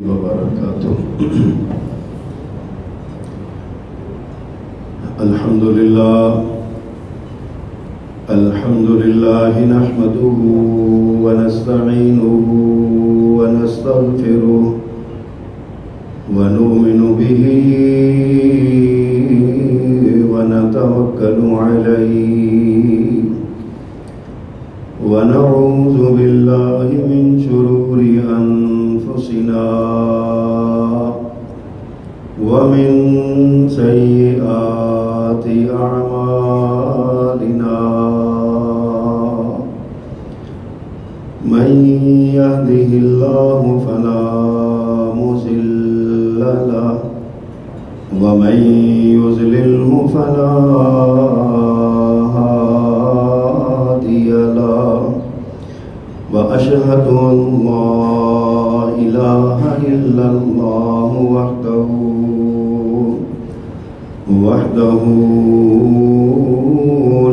وبركاته. الحمد لله نحمده ونستعينه ونستغفره ونؤمن به ونتوكل عليه ونعوذ بالله من شرور أنفسنا ومن سيئات أعمالنا من يهده الله فلا مضل له ومن يضلله فلا هادي له وأشهد أن لا إله إلا الله وحده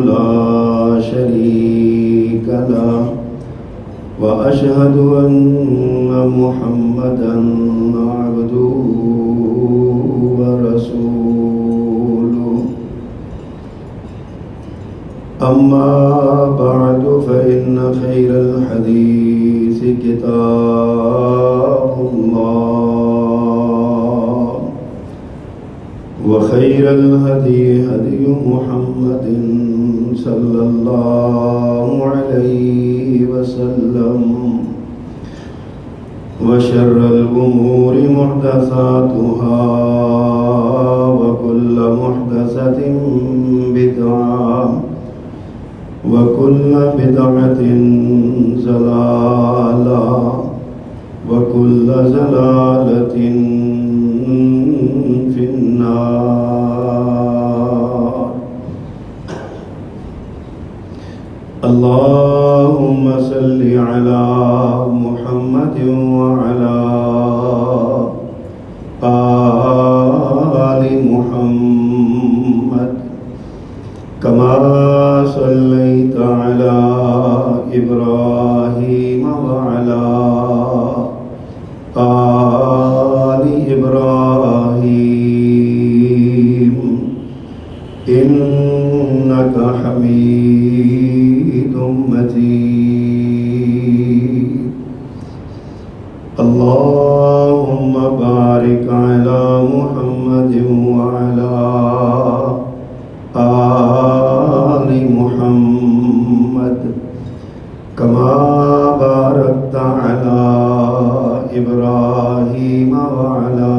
لا شريك له وأشهد أن محمدا عبده ورسوله أما بعد فإن خير الحديث كتاب الله وخير الهدي هدي محمد صلى الله عليه وسلم وشر الأمور محدثاتها وكل محدثة بدعة وكل بدعة ضلالة وكل ضلالة في النار. اللهم صل على محمد وعلى آل محمد كما صليت على إبراهيم وعلى آل إبراهيم إنك حميد مجيد. اللهم بارك على محمد وعلى آل محمد كما باركت على إبراهيم وعلى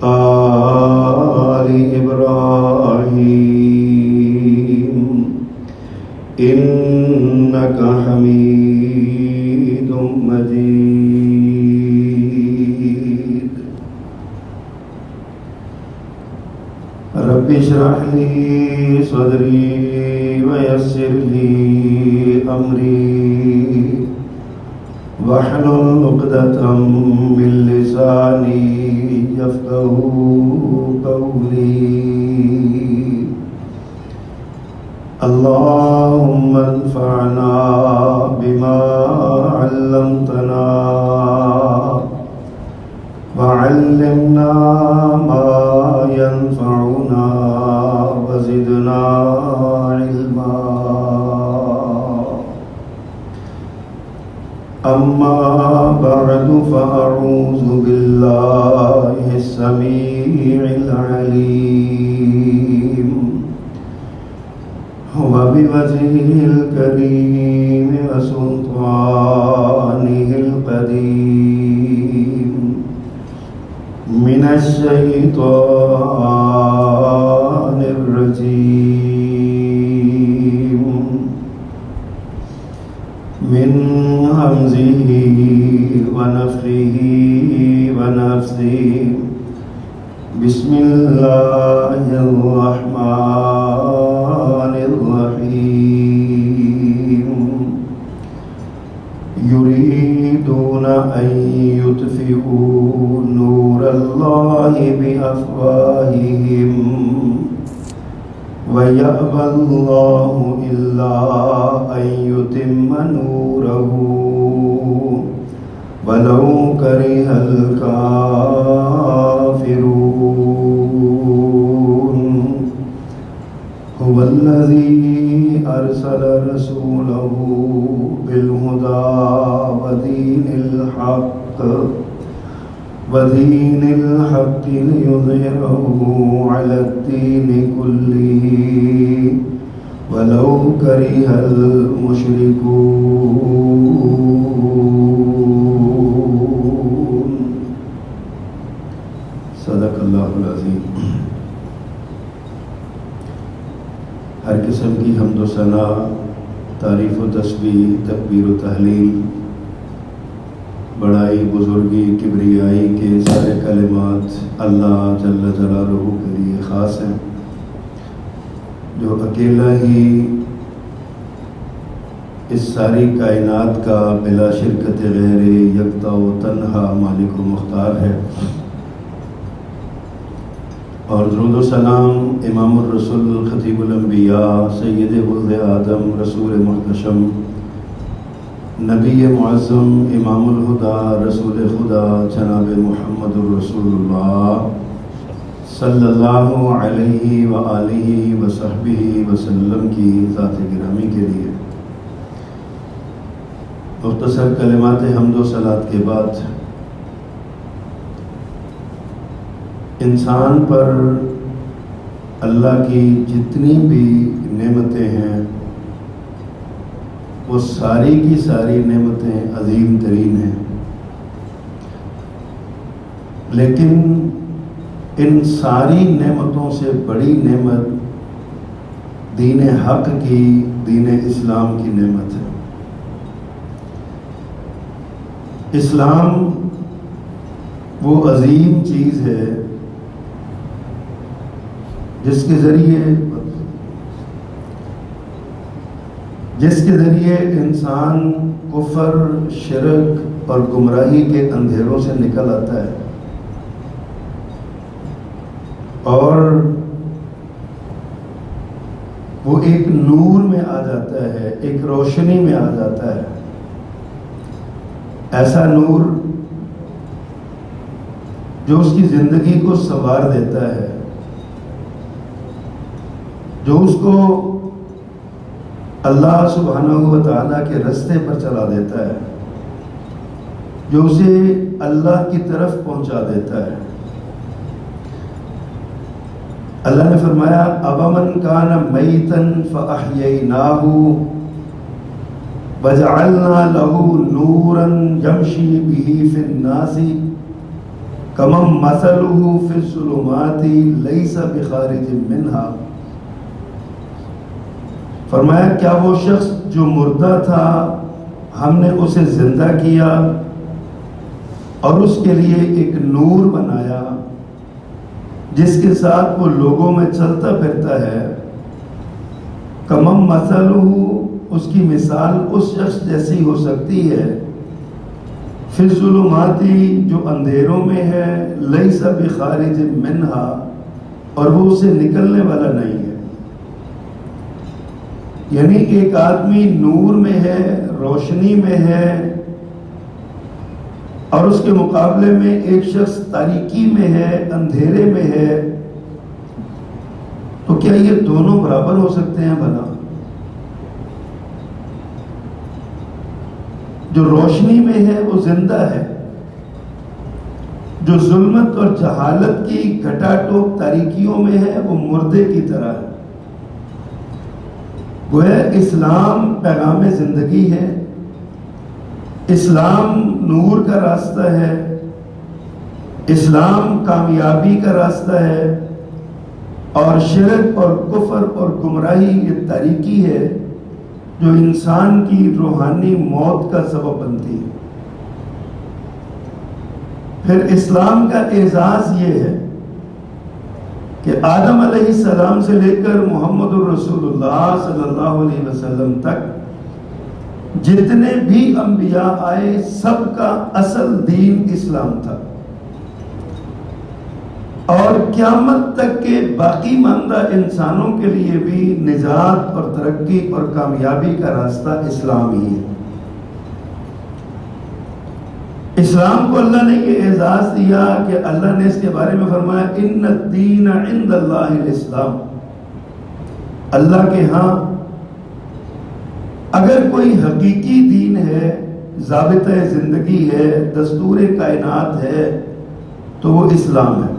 آل إبراهيم إنك حميد مجيد. رب اشرح لي صدري ويسر لي أمري واحلل عقدة من لساني يفقهوا قولي. اللهم انفعنا بما علمتنا وعلمنا ما ينفعنا وزدنا علما. أما بعد فأعوذ بالله السميع العليم وبوجهه الكريم وسلطانه القديم من الشيطان الرجيم من همزه ونفخه ونفثه. بسم الله الرحمن الرحيم. يريدون أن يطفئوا نور الله بأفواههم ويأبى الله إلا أن يتم نوره ولو كره الكافرون هو الذي أرسل رسوله بالهدى ودين الحق ليظهره على الدين كله ولو كره المشركون صدق اللہ العظیم۔ ہر قسم کی حمد و ثنا، تعریف و تسبیح، تکبیر و تحلیل، بڑائی، بزرگی، کبریائی کے سارے کلمات اللہ جل جلالہ کے لیے خاص ہیں، جو اکیلا ہی اس ساری کائنات کا بلا شرکت غیر یکتا و تنہا مالک و مختار ہے۔ اور درود و سلام امام الرسول خطیب الانبیاء سید ولد آدم رسول محتشم نبی معظم امام الہدا رسول خدا جناب محمد الرسول اللہ صلی اللہ علیہ وآلہ وصحبہ وسلم کی ذات گرامی کے لیے مختصر کلمات حمد و صلات کے بعد انسان پر اللہ کی جتنی بھی نعمتیں ہیں وہ ساری کی ساری نعمتیں عظیم ترین ہیں، لیکن ان ساری نعمتوں سے بڑی نعمت دین حق کی، دین اسلام کی نعمت ہے۔ اسلام وہ عظیم چیز ہے جس کے ذریعے انسان کفر، شرک اور گمراہی کے اندھیروں سے نکل آتا ہے اور وہ ایک نور میں آ جاتا ہے، ایک روشنی میں آ جاتا ہے۔ ایسا نور جو اس کی زندگی کو سنوار دیتا ہے، جو اس کو اللہ سبحانہ و تعالیٰ کے رستے پر چلا دیتا ہے، جو اسے اللہ کی طرف پہنچا دیتا ہے۔ اللہ نے فرمایا أَوَمَنْ كَانَ مَيْتًا فَأَحْيَيْنَاهُ وَجَعَلْنَا لَهُ نُورًا يَمْشِي بِهِ فِي النَّاسِ كَمَنْ مَثَلُهُ فِي الظُّلُمَاتِ لَيْسَ بِخَارِجٍ مِنْهَا۔ فرمایا کیا وہ شخص جو مردہ تھا ہم نے اسے زندہ کیا اور اس کے لیے ایک نور بنایا جس کے ساتھ وہ لوگوں میں چلتا پھرتا ہے، کمم مثلہ، اس کی مثال اس شخص جیسی ہو سکتی ہے، فی الظلمات، جو اندھیروں میں ہے، لیس بخارج منہا، اور وہ اسے نکلنے والا نہیں ہے۔ یعنی ایک آدمی نور میں ہے، روشنی میں ہے، اور اس کے مقابلے میں ایک شخص تاریکی میں ہے، اندھیرے میں ہے، تو کیا یہ دونوں برابر ہو سکتے ہیں بھلا؟ جو روشنی میں ہے وہ زندہ ہے، جو ظلمت اور جہالت کی گھٹا ٹوپ تاریکیوں میں ہے وہ مردے کی طرح ہے۔ گویا اسلام پیغام زندگی ہے، اسلام نور کا راستہ ہے، اسلام کامیابی کا راستہ ہے، اور شرک اور کفر اور گمراہی یہ تاریکی ہے جو انسان کی روحانی موت کا سبب بنتی ہے۔ پھر اسلام کا اعزاز یہ ہے کہ آدم علیہ السلام سے لے کر محمد الرسول اللہ صلی اللہ علیہ وسلم تک جتنے بھی انبیاء آئے سب کا اصل دین اسلام تھا، اور قیامت تک کے باقی ماندہ انسانوں کے لیے بھی نجات اور ترقی اور کامیابی کا راستہ اسلام ہی ہے۔ اسلام کو اللہ نے یہ اعزاز دیا کہ اللہ نے اس کے بارے میں فرمایا ان الدین عند اللہ الاسلام، اللہ کے ہاں اگر کوئی حقیقی دین ہے، ضابطہ زندگی ہے، دستور کائنات ہے تو وہ اسلام ہے۔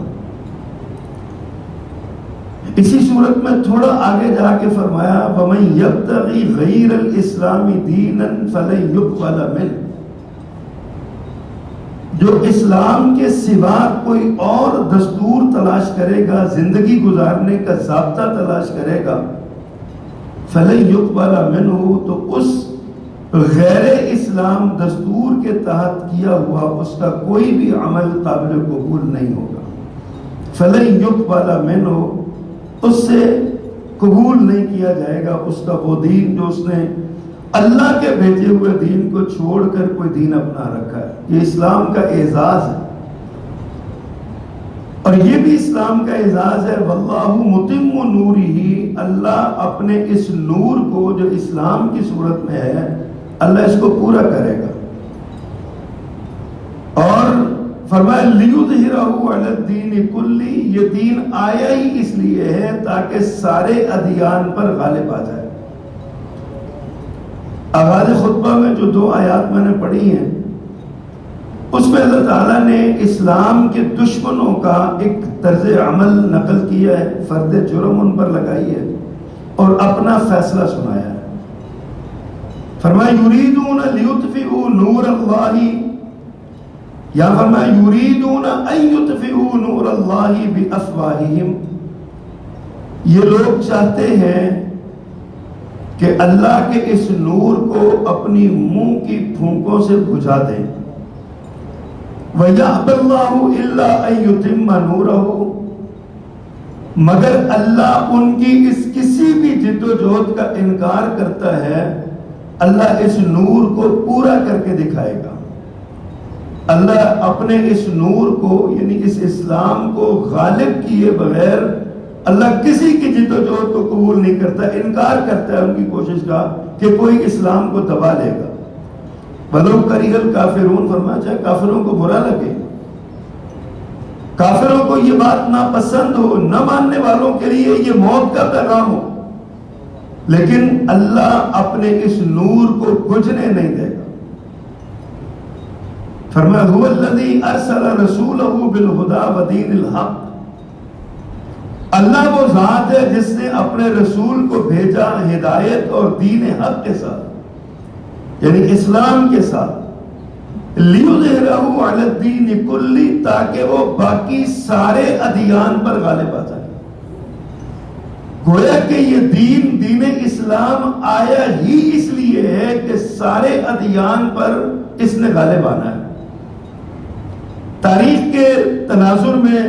اسی صورت میں تھوڑا آگے جا کے فرمایا وَمَن يَبْتَغِي غَيْرَ الْإِسْلَامِ دِينًا فَلَن يُقْبَلَ مِنْهُ، جو اسلام کے سوا کوئی اور دستور تلاش کرے گا، زندگی گزارنے کا ضابطہ تلاش کرے گا، فَلَن يُقْبَلَ مِنْهُ، تو اس غیر اسلام دستور کے تحت کیا ہوا اس کا کوئی بھی عمل قابل قبول نہیں ہوگا۔ فَلَن يُقْبَلَ مِنْهُ، اس سے قبول نہیں کیا جائے گا اس کا وہ دین جو اس نے اللہ کے بھیجے ہوئے دین کو چھوڑ کر کوئی دین اپنا رکھا ہے۔ یہ اسلام کا اعزاز ہے، اور یہ بھی اسلام کا اعزاز ہے واللہ متم نورہ، اللہ اپنے اس نور کو جو اسلام کی صورت میں ہے اللہ اس کو پورا کرے گا۔ اور فرمایا لیظہرہ علی الدین کلی، یہ دین آیا ہی اس لیے ہے تاکہ سارے ادیان پر غالب آ جائے۔ آغاز خطبہ میں جو 2 آیات میں نے پڑھی ہیں اس میں اللہ تعالیٰ نے اسلام کے دشمنوں کا ایک طرز عمل نقل کیا ہے، فرد جرم ان پر لگائی ہے اور اپنا فیصلہ سنایا ہے۔ فرمایا یریدون لیطفئوا نور اللہ، یا فرمایا یریدون ان یطفئوا نور اللہ بافواہہم، یہ لوگ چاہتے ہیں کہ اللہ کے اس نور کو اپنی منہ کی پھونکوں سے بجھا دیں۔ وَيَأْبَى اللَّهُ إِلَّا أَن يُتِمَّ نُورَهُ، مگر اللہ ان کی اس کسی بھی جد و جہد کا انکار کرتا ہے، اللہ اس نور کو پورا کر کے دکھائے گا۔ اللہ اپنے اس نور کو یعنی اس اسلام کو غالب کیے بغیر اللہ کسی کی جد و جہد کو قبول نہیں کرتا، انکار کرتا ہے ان کی کوشش کا کہ کوئی اسلام کو دبا لے گا۔ وَلَوْ كَرِهَ الْكَافِرُونَ، فرمایا چاہے کافروں کو برا لگے، کافروں کو یہ بات ناپسند ہو، نہ ماننے والوں کے لیے یہ موت کا پیغام ہو، لیکن اللہ اپنے اس نور کو بجھنے نہیں دے گا۔ فرمایا هُوَ الَّذِي أَرْسَلَ رَسُولَهُ بِالْهُدَى وَدِينِ الْحَقِّ، اللہ وہ ذات ہے جس نے اپنے رسول کو بھیجا ہدایت اور دین حق کے ساتھ، یعنی اسلام کے ساتھ، لیظہرہ علی الدین کلی، تاکہ وہ باقی سارے ادیان پر غالب آ جائے۔ گویا کہ یہ دین اسلام آیا ہی اس لیے ہے کہ سارے ادیان پر اس نے غالب آنا ہے۔ تاریخ کے تناظر میں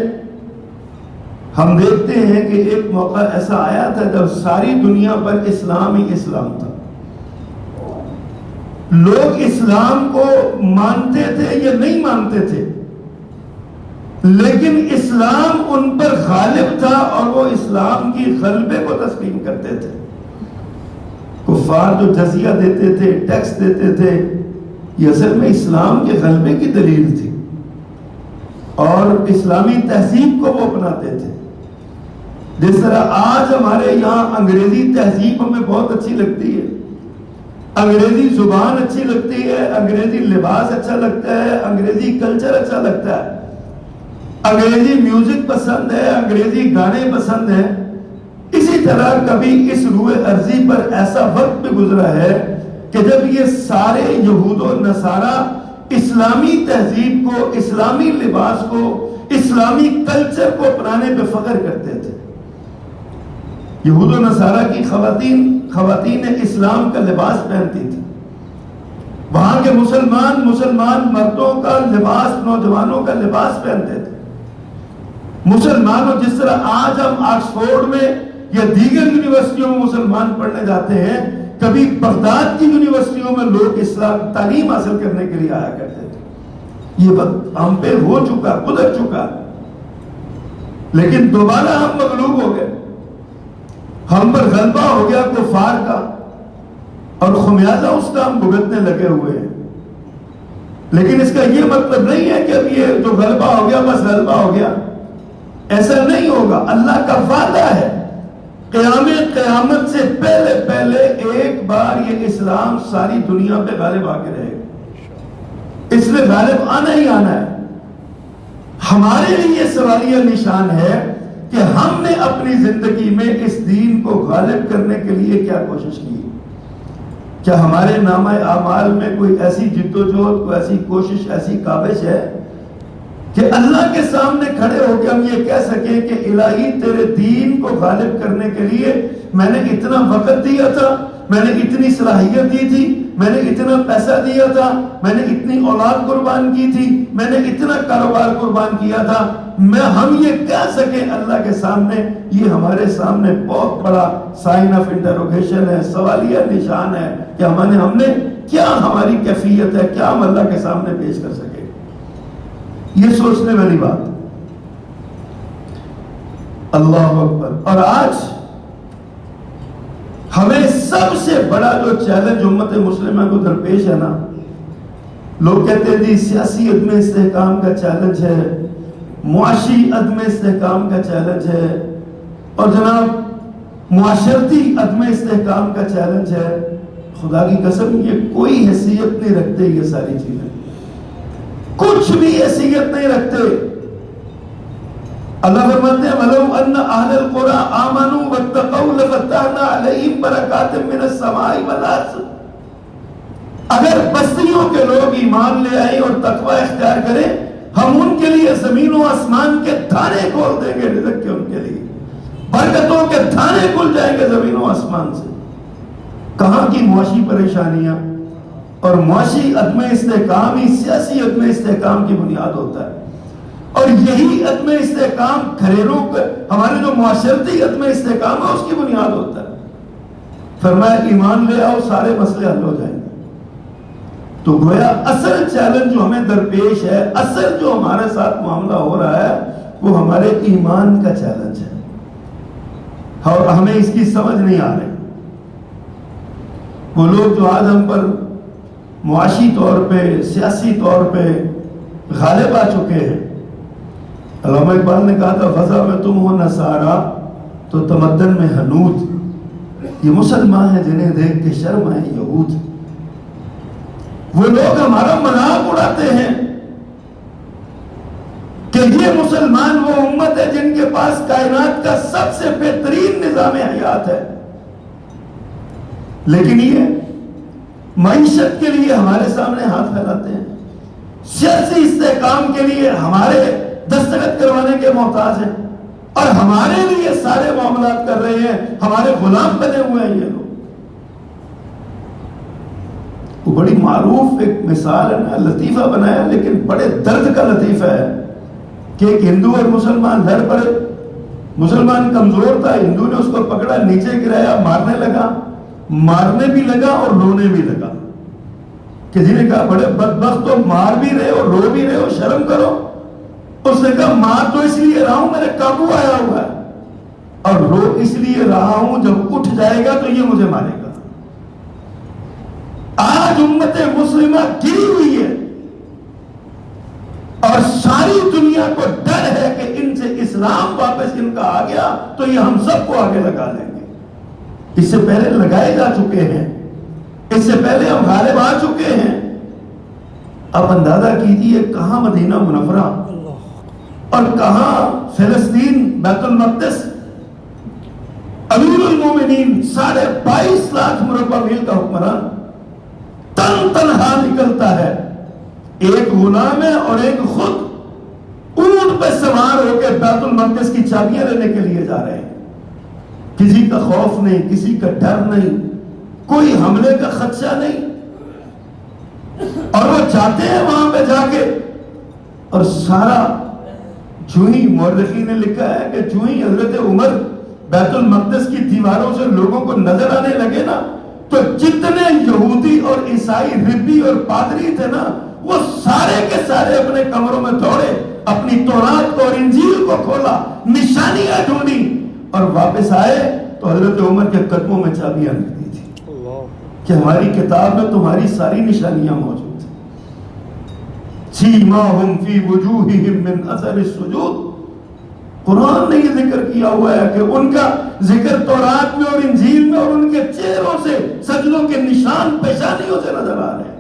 ہم دیکھتے ہیں کہ ایک موقع ایسا آیا تھا جب ساری دنیا پر اسلام ہی اسلام تھا، لوگ اسلام کو مانتے تھے یا نہیں مانتے تھے، لیکن اسلام ان پر غالب تھا اور وہ اسلام کی غلبے کو تسلیم کرتے تھے۔ کفار جو جزیہ دیتے تھے، ٹیکس دیتے تھے، یہ اصل میں اسلام کے غلبے کی دلیل تھی، اور اسلامی تہذیب کو وہ اپناتے تھے۔ جس طرح آج ہمارے یہاں انگریزی تہذیب ہمیں بہت اچھی لگتی ہے، انگریزی زبان اچھی لگتی ہے، انگریزی لباس اچھا لگتا ہے، انگریزی کلچر اچھا لگتا ہے، انگریزی میوزک پسند ہے، انگریزی گانے پسند ہیں۔ اسی طرح کبھی اس روئے ارضی پر ایسا وقت بھی گزرا ہے کہ جب یہ سارے یہود و نصارہ اسلامی تہذیب کو، اسلامی لباس کو، اسلامی کلچر کو اپنانے پہ فخر کرتے تھے۔ یہود و نصارہ کی خواتین اسلام کا لباس پہنتی تھی، وہاں کے مسلمان مردوں کا لباس، نوجوانوں کا لباس پہنتے تھے۔ مسلمانوں، جس طرح آج ہم آکسفورڈ میں یا دیگر یونیورسٹیوں میں مسلمان پڑھنے جاتے ہیں، کبھی بغداد کی یونیورسٹیوں میں لوگ اسلام تعلیم حاصل کرنے کے لیے آیا کرتے تھے۔ یہ وقت ہم پہ ہو چکا، گزر چکا، لیکن دوبارہ ہم مغلوب ہو گئے، ہم پر غلبہ ہو گیا کفار کا، اور خمیازہ اس کا ہم بھگتنے لگے ہوئے ہیں۔ لیکن اس کا یہ مطلب نہیں ہے کہ اب یہ جو غلبہ ہو گیا بس غلبہ ہو گیا، ایسا نہیں ہوگا۔ اللہ کا وعدہ ہے قیامت سے پہلے پہلے ایک بار یہ اسلام ساری دنیا پہ غالب آ کے رہے گا، اس میں غالب آنا ہی آنا ہے۔ ہمارے لیے سوالیہ نشان ہے کہ ہم نے اپنی زندگی میں اس دین کو غالب کرنے کے لیے کیا کوشش کی۔ کیا ہمارے نامہ اعمال میں کوئی ایسی جدوجہد، کوئی ایسی کوشش، ایسی کاوش ہے کہ اللہ کے سامنے کھڑے ہو کے ہم یہ کہہ سکیں کہ الہی تیرے دین کو غالب کرنے کے لیے میں نے اتنا وقت دیا تھا، میں نے اتنی صلاحیت دی تھی، میں نے اتنا پیسہ دیا تھا، میں نے اتنی اولاد قربان کی تھی، میں نے اتنا کاروبار قربان کیا تھا، ہم یہ کہہ سکیں اللہ کے سامنے، یہ ہمارے سامنے بہت بڑا سائن آف انٹروگیشن ہے، سوالیہ نشان ہے کہ ہم نے کیا، ہماری کیفیت ہے، کیا ہم اللہ کے سامنے پیش کر سکے۔ یہ سوچنے والی بات۔ اللہ اکبر۔ اور آج ہمیں سب سے بڑا جو چیلنج امت مسلمہ کو درپیش ہے نا، لوگ کہتے ہیں جی سیاسی عدم استحکام کا چیلنج ہے، معاشی عدم استحکام کا چیلنج ہے، اور جناب معاشرتی عدم استحکام کا چیلنج ہے۔ خدا کی قسم یہ کوئی حیثیت نہیں رکھتے، یہ ساری چیزیں کچھ بھی حیثیت نہیں رکھتے۔ اللہ فرماتے ہیں وَلَوْ أَنَّ أَهْلَ الْقُرَىٰ آمَنُوا وَاتَّقَوْا لَفَتَحْنَا عَلَيْهِمْ بَرَكَاتٍ مِّنَ السَّمَاءِ وَالْأَرْضِ۔ اگر بستیوں کے لوگ ایمان لے آئیں اور تقوی اختیار کریں، ہم ان کے لیے زمین و آسمان کے دھانے کھول دیں گے، رزق کے ان کے لیے برکتوں کے دھانے کھل جائیں گے زمین و آسمان سے۔ کہاں کی معاشی پریشانیاں اور معاشی عدم استحکام ہی سیاسی عدم استحکام کی بنیاد ہوتا ہے، اور یہی عدم استحکام گھریلو ہمارے جو معاشرتی عدم استحکام ہے اس کی بنیاد ہوتا ہے۔ فرمایا ایمان لے آؤ سارے مسئلے حل ہو جائیں گے۔ تو گویا اصل چیلنج جو ہمیں درپیش ہے، اصل جو ہمارے ساتھ معاملہ ہو رہا ہے وہ ہمارے ایمان کا چیلنج ہے، اور ہمیں اس کی سمجھ نہیں آ رہی۔ وہ لوگ جو آج ہم پر معاشی طور پہ، سیاسی طور پہ غالب آ چکے ہیں، علامہ اقبال نے کہا تھا فضا میں تم ہو نصارا تو تمدن میں حنود، یہ مسلمان ہیں جنہیں دیکھ کے شرم ہے یہود۔ وہ لوگ ہمارا مذاق اڑاتے ہیں کہ یہ مسلمان وہ امت ہے جن کے پاس کائنات کا سب سے بہترین نظام حیات ہے، لیکن یہ معیشت کے لیے ہمارے سامنے ہاتھ پھیلاتے ہیں، سیاسی استحکام کے لیے ہمارے دستخط کروانے کے محتاج ہیں، اور ہمارے لیے سارے معاملات کر رہے ہیں، ہمارے غلام بنے ہوئے ہیں یہ لوگ۔ وہ بڑی معروف ایک مثال ہے، لطیفہ بنایا لیکن بڑے درد کا لطیفہ ہے کہ ایک ہندو اور مسلمان لڑ پڑے، مسلمان کمزور تھا، ہندو نے اس کو پکڑا، نیچے گرایا، مارنے لگا، مارنے بھی لگا اور رونے بھی لگا، کہ جنہیں کہا بڑے بدبخت تو مار بھی رہے ہو، رو بھی رہے ہو، شرم کرو۔ اس نے کہا مار تو اس لیے رہا ہوں میرے قابو آیا ہوا ہے، اور رو اس لیے رہا ہوں جب اٹھ جائے گا تو یہ مجھے مارے گا۔ آج امت مسلمہ گری ہوئی ہے اور ساری دنیا کو ڈر ہے کہ ان سے اسلام واپس ان کا آ گیا تو یہ ہم سب کو آگے لگا لیں گے۔ اس سے پہلے لگائے جا چکے ہیں، اس سے پہلے ہم غالب آ چکے ہیں۔ اب اندازہ کیجئے کہاں مدینہ منورہ اور کہاں فلسطین بیت المقدس، امیر المومنین 22.5 لاکھ مربع میل کا حکمران تنہا نکلتا ہے، ایک غلام ہے اور ایک خود اونٹ پہ سوار ہو کے بیت المقدس کی چابیاں لینے کے لیے جا رہے ہیں۔ کسی کا خوف نہیں، کسی کا ڈر نہیں، کوئی حملے کا خدشہ نہیں، اور وہ چاہتے ہیں وہاں پہ جا کے، اور سارا جو ہی مورخین نے لکھا ہے کہ جو ہی حضرت عمر بیت المقدس کی دیواروں سے لوگوں کو نظر آنے لگے نا، تو جتنے یہودی اور عیسائی ربی اور پادری تھے نا، وہ سارے کے سارے اپنے کمروں میں دوڑے، اپنی تورات اور انجیل کو کھولا، نشانیاں ڈھونڈی، اور واپس آئے تو حضرت عمر کے قدموں میں چابیاں رکھ دی تھی کہ ہماری کتاب میں تمہاری ساری نشانیاں موجود ہیں۔ سیماہم فی وجوہہم من اثر السجود. قرآن نے یہ ذکر کیا ہوا ہے کہ ان کا ذکر تورات میں اور انجیل میں اور ان کے چہروں سے سجدوں کے نشان پیشانیوں سے نظر آ رہے ہیں.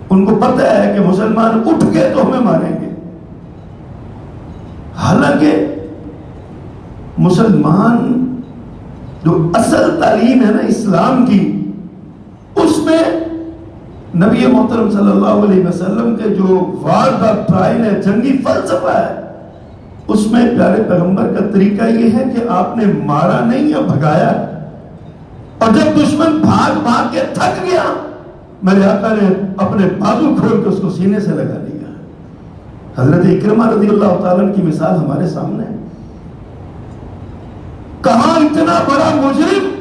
ان کو پتہ ہے کہ مسلمان اٹھ گئے تو ہمیں ماریں گے. حالانکہ مسلمان جو اصل تعلیم ہے نا اسلام کی، اس میں نبی محترم صلی اللہ علیہ وسلم کے جو وار دا ٹرائل ہے، جنگی فلسفہ ہے، اس میں پیارے پیغمبر کا طریقہ یہ ہے کہ آپ نے مارا نہیں یا بھگایا. اور جب دشمن بھاگ بھاگ کے تھک گیا، میرے آقا نے اپنے بازو کھول کے اس کو سینے سے لگا دیا. حضرت اکرمہ رضی اللہ تعالیٰ کی مثال ہمارے سامنے ہے. کہاں اتنا بڑا مجرم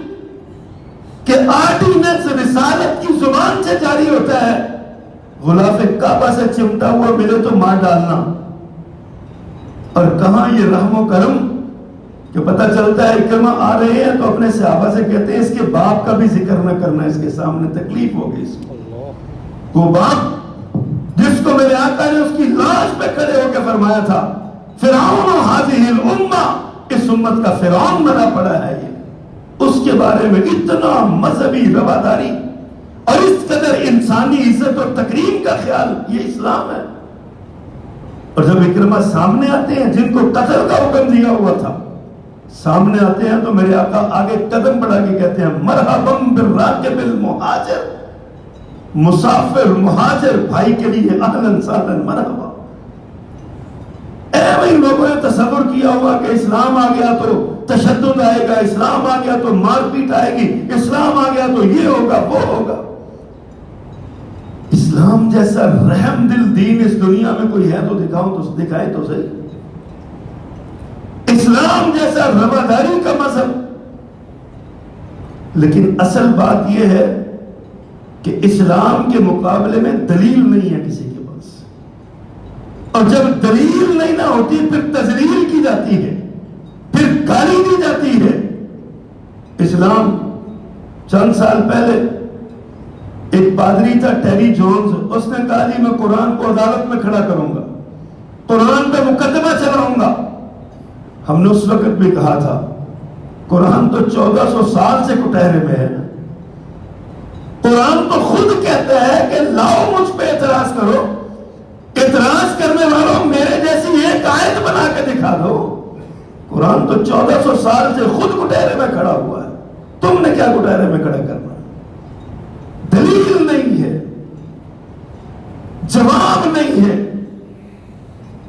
کہ آرڈیننس رسالت کی زبان سے جاری ہوتا ہے، غلاف کعبہ سے چمٹا ہوا ملے تو مار ڈالنا. اور کہاں یہ رحم و کرم کہ پتہ چلتا ہے اکرمہ آ رہے ہیں تو اپنے صحابہ سے کہتے ہیں اس کے باپ کا بھی ذکر نہ کرنا، اس کے سامنے تکلیف ہوگی. اس کو وہ باپ جس کو میرے آقا نے اس کی لاش پہ کھڑے ہو کے فرمایا تھا فرعون ھذہ الامہ، اس امت کا فرعون بنا پڑا ہے یہ، اس کے بارے میں اتنا مذہبی رواداری اور اس قدر انسانی عزت اور تکریم کا خیال، یہ اسلام ہے. اور جب اکرمہ سامنے آتے ہیں جن کو قتل کا حکم دیا ہوا تھا، سامنے آتے ہیں تو میرے آقا آگے قدم بڑھا کے کہتے ہیں مرحباً بالراکب المہاجر، مسافر مہاجر بھائی کے لیے اہلاً سہلاً مرحبا. بھائی لوگوں نے تصور کیا ہوا کہ اسلام آ گیا تو تشدد آئے گا، اسلام آ گیا تو مار پیٹ آئے گی، اسلام آ گیا تو یہ ہوگا وہ ہوگا. اسلام جیسا رحم دل دین اس دنیا میں کوئی ہے تو دکھاؤ تو دکھائے تو صحیح. اسلام جیسا رواداری کا مذہب. لیکن اصل بات یہ ہے کہ اسلام کے مقابلے میں دلیل نہیں ہے کسی کے پاس، اور جب دلیل نہیں نہ ہوتی پھر تذلیل کی جاتی ہے، پھر گالی دی جاتی ہے. اسلام چند سال پہلے ایک پادری تھا ٹیری جونز، اس نے کہا جی میں قرآن کو عدالت میں کھڑا کروں گا، قرآن پہ مقدمہ چلاؤں گا. ہم نے اس وقت بھی کہا تھا قرآن تو 1400 سال سے کٹہرے میں ہے. قرآن تو خود کہتا ہے کہ لاؤ مجھ پہ اعتراض کرو، اعتراض کرنے والوں میرے جیسی ایک آیت بنا کے دکھا دو. قرآن تو 1400 سال سے خود کٹہرے میں کھڑا ہوا ہے، تم نے کیا کٹہرے میں کھڑا کرنا؟ دلیل نہیں ہے، جواب نہیں ہے،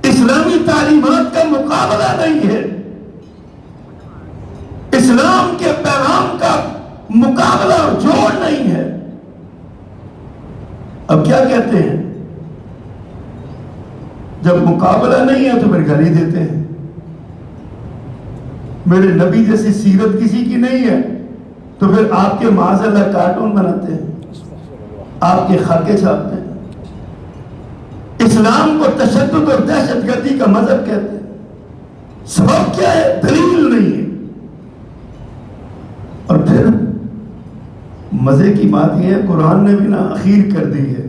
اسلامی تعلیمات کا مقابلہ نہیں ہے، اسلام کے پیغام کا مقابلہ اور جوڑ نہیں ہے. اب کیا کہتے ہیں؟ جب مقابلہ نہیں ہے تو پھر گالی دیتے ہیں. میرے نبی جیسی سیرت کسی کی نہیں ہے تو پھر آپ کے معاذ اللہ کارٹون بناتے ہیں، آپ کے خاکے چھاپتے ہیں. اسلام کو تشدد اور دہشت گردی کا مذہب کہتے ہیں. سبب کیا ہے؟ دلیل نہیں ہے. اور پھر مزے کی بات یہ ہے قرآن نے بھی نا اخیر کر دی ہے.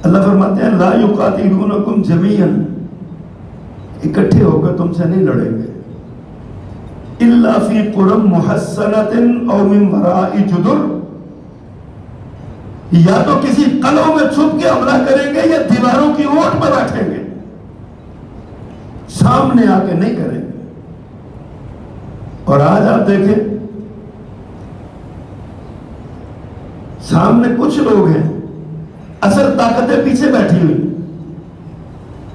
اللہ فرماتے ہیں لا یقاتلونکم جمیعا، اکٹھے ہو کر تم سے نہیں لڑیں گے، الا فی قری محصنۃ او من وراء جدر، یا تو کسی قلعوں میں چھپ کے حملہ کریں گے یا دیواروں کی اوٹ پر بیٹھیں گے، سامنے آ کے نہیں کریں گے. اور آج آپ دیکھیں سامنے کچھ لوگ ہیں، اصل طاقتیں پیچھے بیٹھی ہوئی.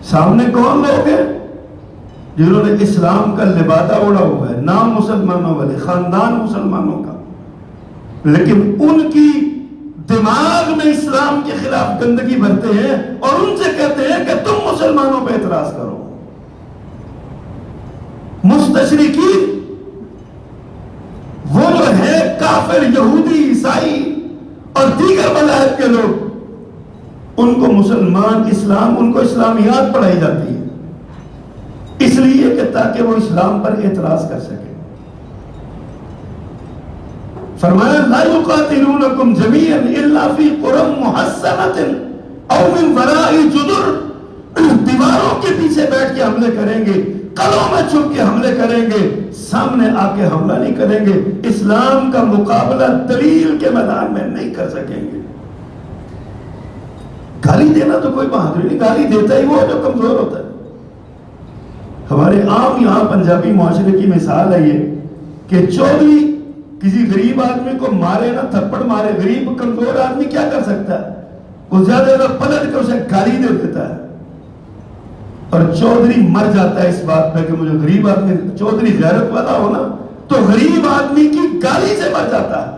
سامنے کون لوگ ہیں؟ جنہوں نے اسلام کا لبادہ اوڑا ہوا ہے، نام مسلمانوں والے، خاندان مسلمانوں کا، لیکن ان کی دماغ میں اسلام کے خلاف گندگی بھرتے ہیں اور ان سے کہتے ہیں کہ تم مسلمانوں پہ اعتراض کرو. مستشرقین وہ جو ہے کافر یہودی عیسائی اور دیگر مذاہب کے لوگ، ان کو مسلمان اسلام، ان کو اسلامیات پڑھائی جاتی ہے اس لیے کہ تاکہ وہ اسلام پر اعتراض کر سکے. فرمایا لا یقاتلونکم جمیعا الا فی قری محصنۃ، اور من وراء جدر، دیواروں کے پیچھے بیٹھ کے حملے کریں گے، قلعوں میں چھپ کے حملے کریں گے، سامنے آ کے حملہ نہیں کریں گے، اسلام کا مقابلہ دلیل کے میدان میں نہیں کر سکیں گے۔ گالی دینا تو کوئی بہادری نہیں، گالی دیتا ہی وہ جو کمزور ہوتا ہے۔ ہمارے عام یہاں پنجابی معاشرے کی مثال ہے یہ کہ چودھری کسی غریب آدمی کو مارے نا، تھپڑ مارے، غریب کمزور آدمی کیا کر سکتا ہے؟ وہ زیادہ پلٹ کر اسے گالی دے دیتا ہے، اور چودھری مر جاتا ہے اس بات پہ کہ مجھے غریب آدمی، چودھری غیرت والا ہونا تو غریب آدمی کی گالی سے مر جاتا ہے۔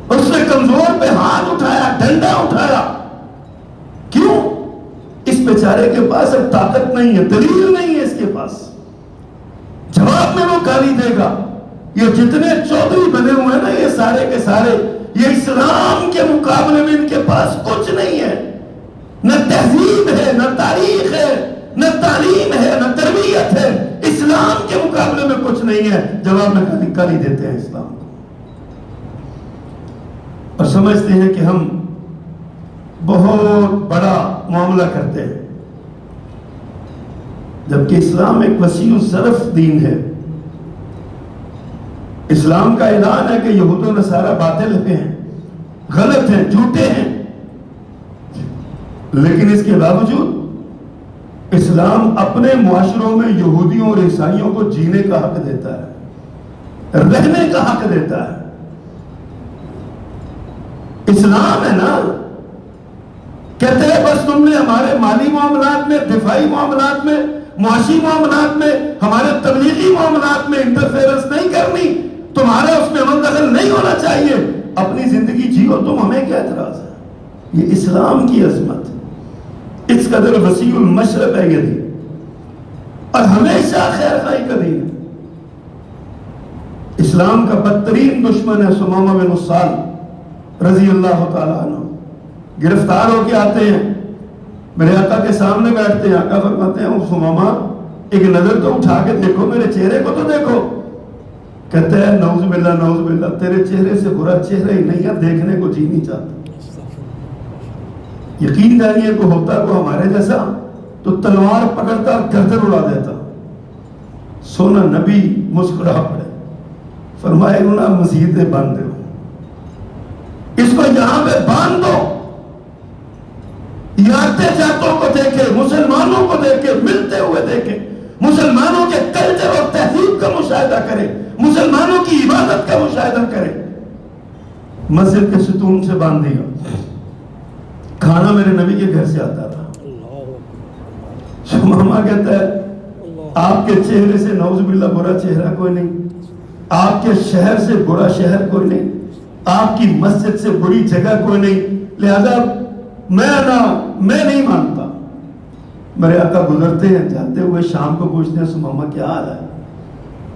اس نے کمزور پہ ہاتھ اٹھایا، ڈنڈا اٹھایا، کیوں؟ اس بیچارے کے پاس اب طاقت نہیں ہے، دلیل نہیں ہے اس کے پاس، جواب میں وہ گالی دے گا۔ یہ جتنے چودھری بنے ہوئے ہیں نا، یہ سارے کے سارے، یہ اسلام کے مقابلے میں ان کے پاس کچھ نہیں ہے، نہ تہذیب ہے، نہ تاریخ ہے، نہ تعلیم ہے، نہ تربیت ہے، اسلام کے مقابلے میں کچھ نہیں ہے، جواب میں گالی دیتے ہیں اسلام کو، اور سمجھتے ہیں کہ ہم بہت بڑا معاملہ کرتے ہیں، جبکہ اسلام ایک وسیع الظرف دین ہے۔ اسلام کا اعلان ہے کہ یہود و نصارہ باطل ہیں، غلط ہیں، جھوٹے ہیں، لیکن اس کے باوجود اسلام اپنے معاشروں میں یہودیوں اور عیسائیوں کو جینے کا حق دیتا ہے، رہنے کا حق دیتا ہے۔ اسلام ہے نا، کہتے ہیں بس تم نے ہمارے مالی معاملات میں، دفاعی معاملات میں، معاشی معاملات میں، ہمارے تبلیغی معاملات میں انٹرفیئرنس نہیں کرنی، تمہارا اس میں منتقل نہیں ہونا چاہیے، اپنی زندگی جیو، تم ہمیں کیا اعتراض ہے؟ یہ اسلام کی عظمت، اس قدر وسیع المشرب ہے یہ دین، اور ہمیشہ خیر خواہی کا دین ہے۔ اسلام کا بدترین دشمن ہے سمامہ بن اسال رضی اللہ تعالیٰ عنہ، گرفتار ہو کے آتے ہیں، میرے آقا کے سامنے بیٹھتے ہیں، آقا فرماتے ہیں سمامہ ایک نظر تو اٹھا کے دیکھو، میرے چہرے کو تو دیکھو۔ کہتے ہیں نعوذ باللہ نعوذ باللہ، تیرے چہرے سے برا چہرہ ہی نہیں ہے، دیکھنے کو جی نہیں چاہتا۔ یقین جانیے کو ہوتا کو ہمارے جیسا تو تلوار پکڑتا اور گردن اڑا دیتا۔ سونا نبی مسکرا پڑے، فرمائے انہوں نے مسیحتیں باندھ دو، اس کو یہاں پہ باندھ دو، آتے جاتوں کو دیکھے، مسلمانوں کو دیکھے، ملتے ہوئے دیکھے، مسلمانوں کے کلچر اور تہذیب کا مشاہدہ کرے، مسلمانوں کی عبادت کا مشاہدہ کرے۔ مسجد کے ستون سے باندھ دیا، کھانا میرے نبی کے گھر سے آتا تھا۔ شمامہ کہتا ہے آپ کے چہرے سے نعوذ باللہ برا چہرہ کوئی نہیں، آپ کے شہر سے برا شہر کوئی نہیں، آپ کی مسجد سے بری جگہ کوئی نہیں، لہذا میں نہیں مانتا۔ میرے آقا گزرتے ہیں، جاتے ہوئے شام کو پوچھتے ہیں سمامہ کیا حال ہے؟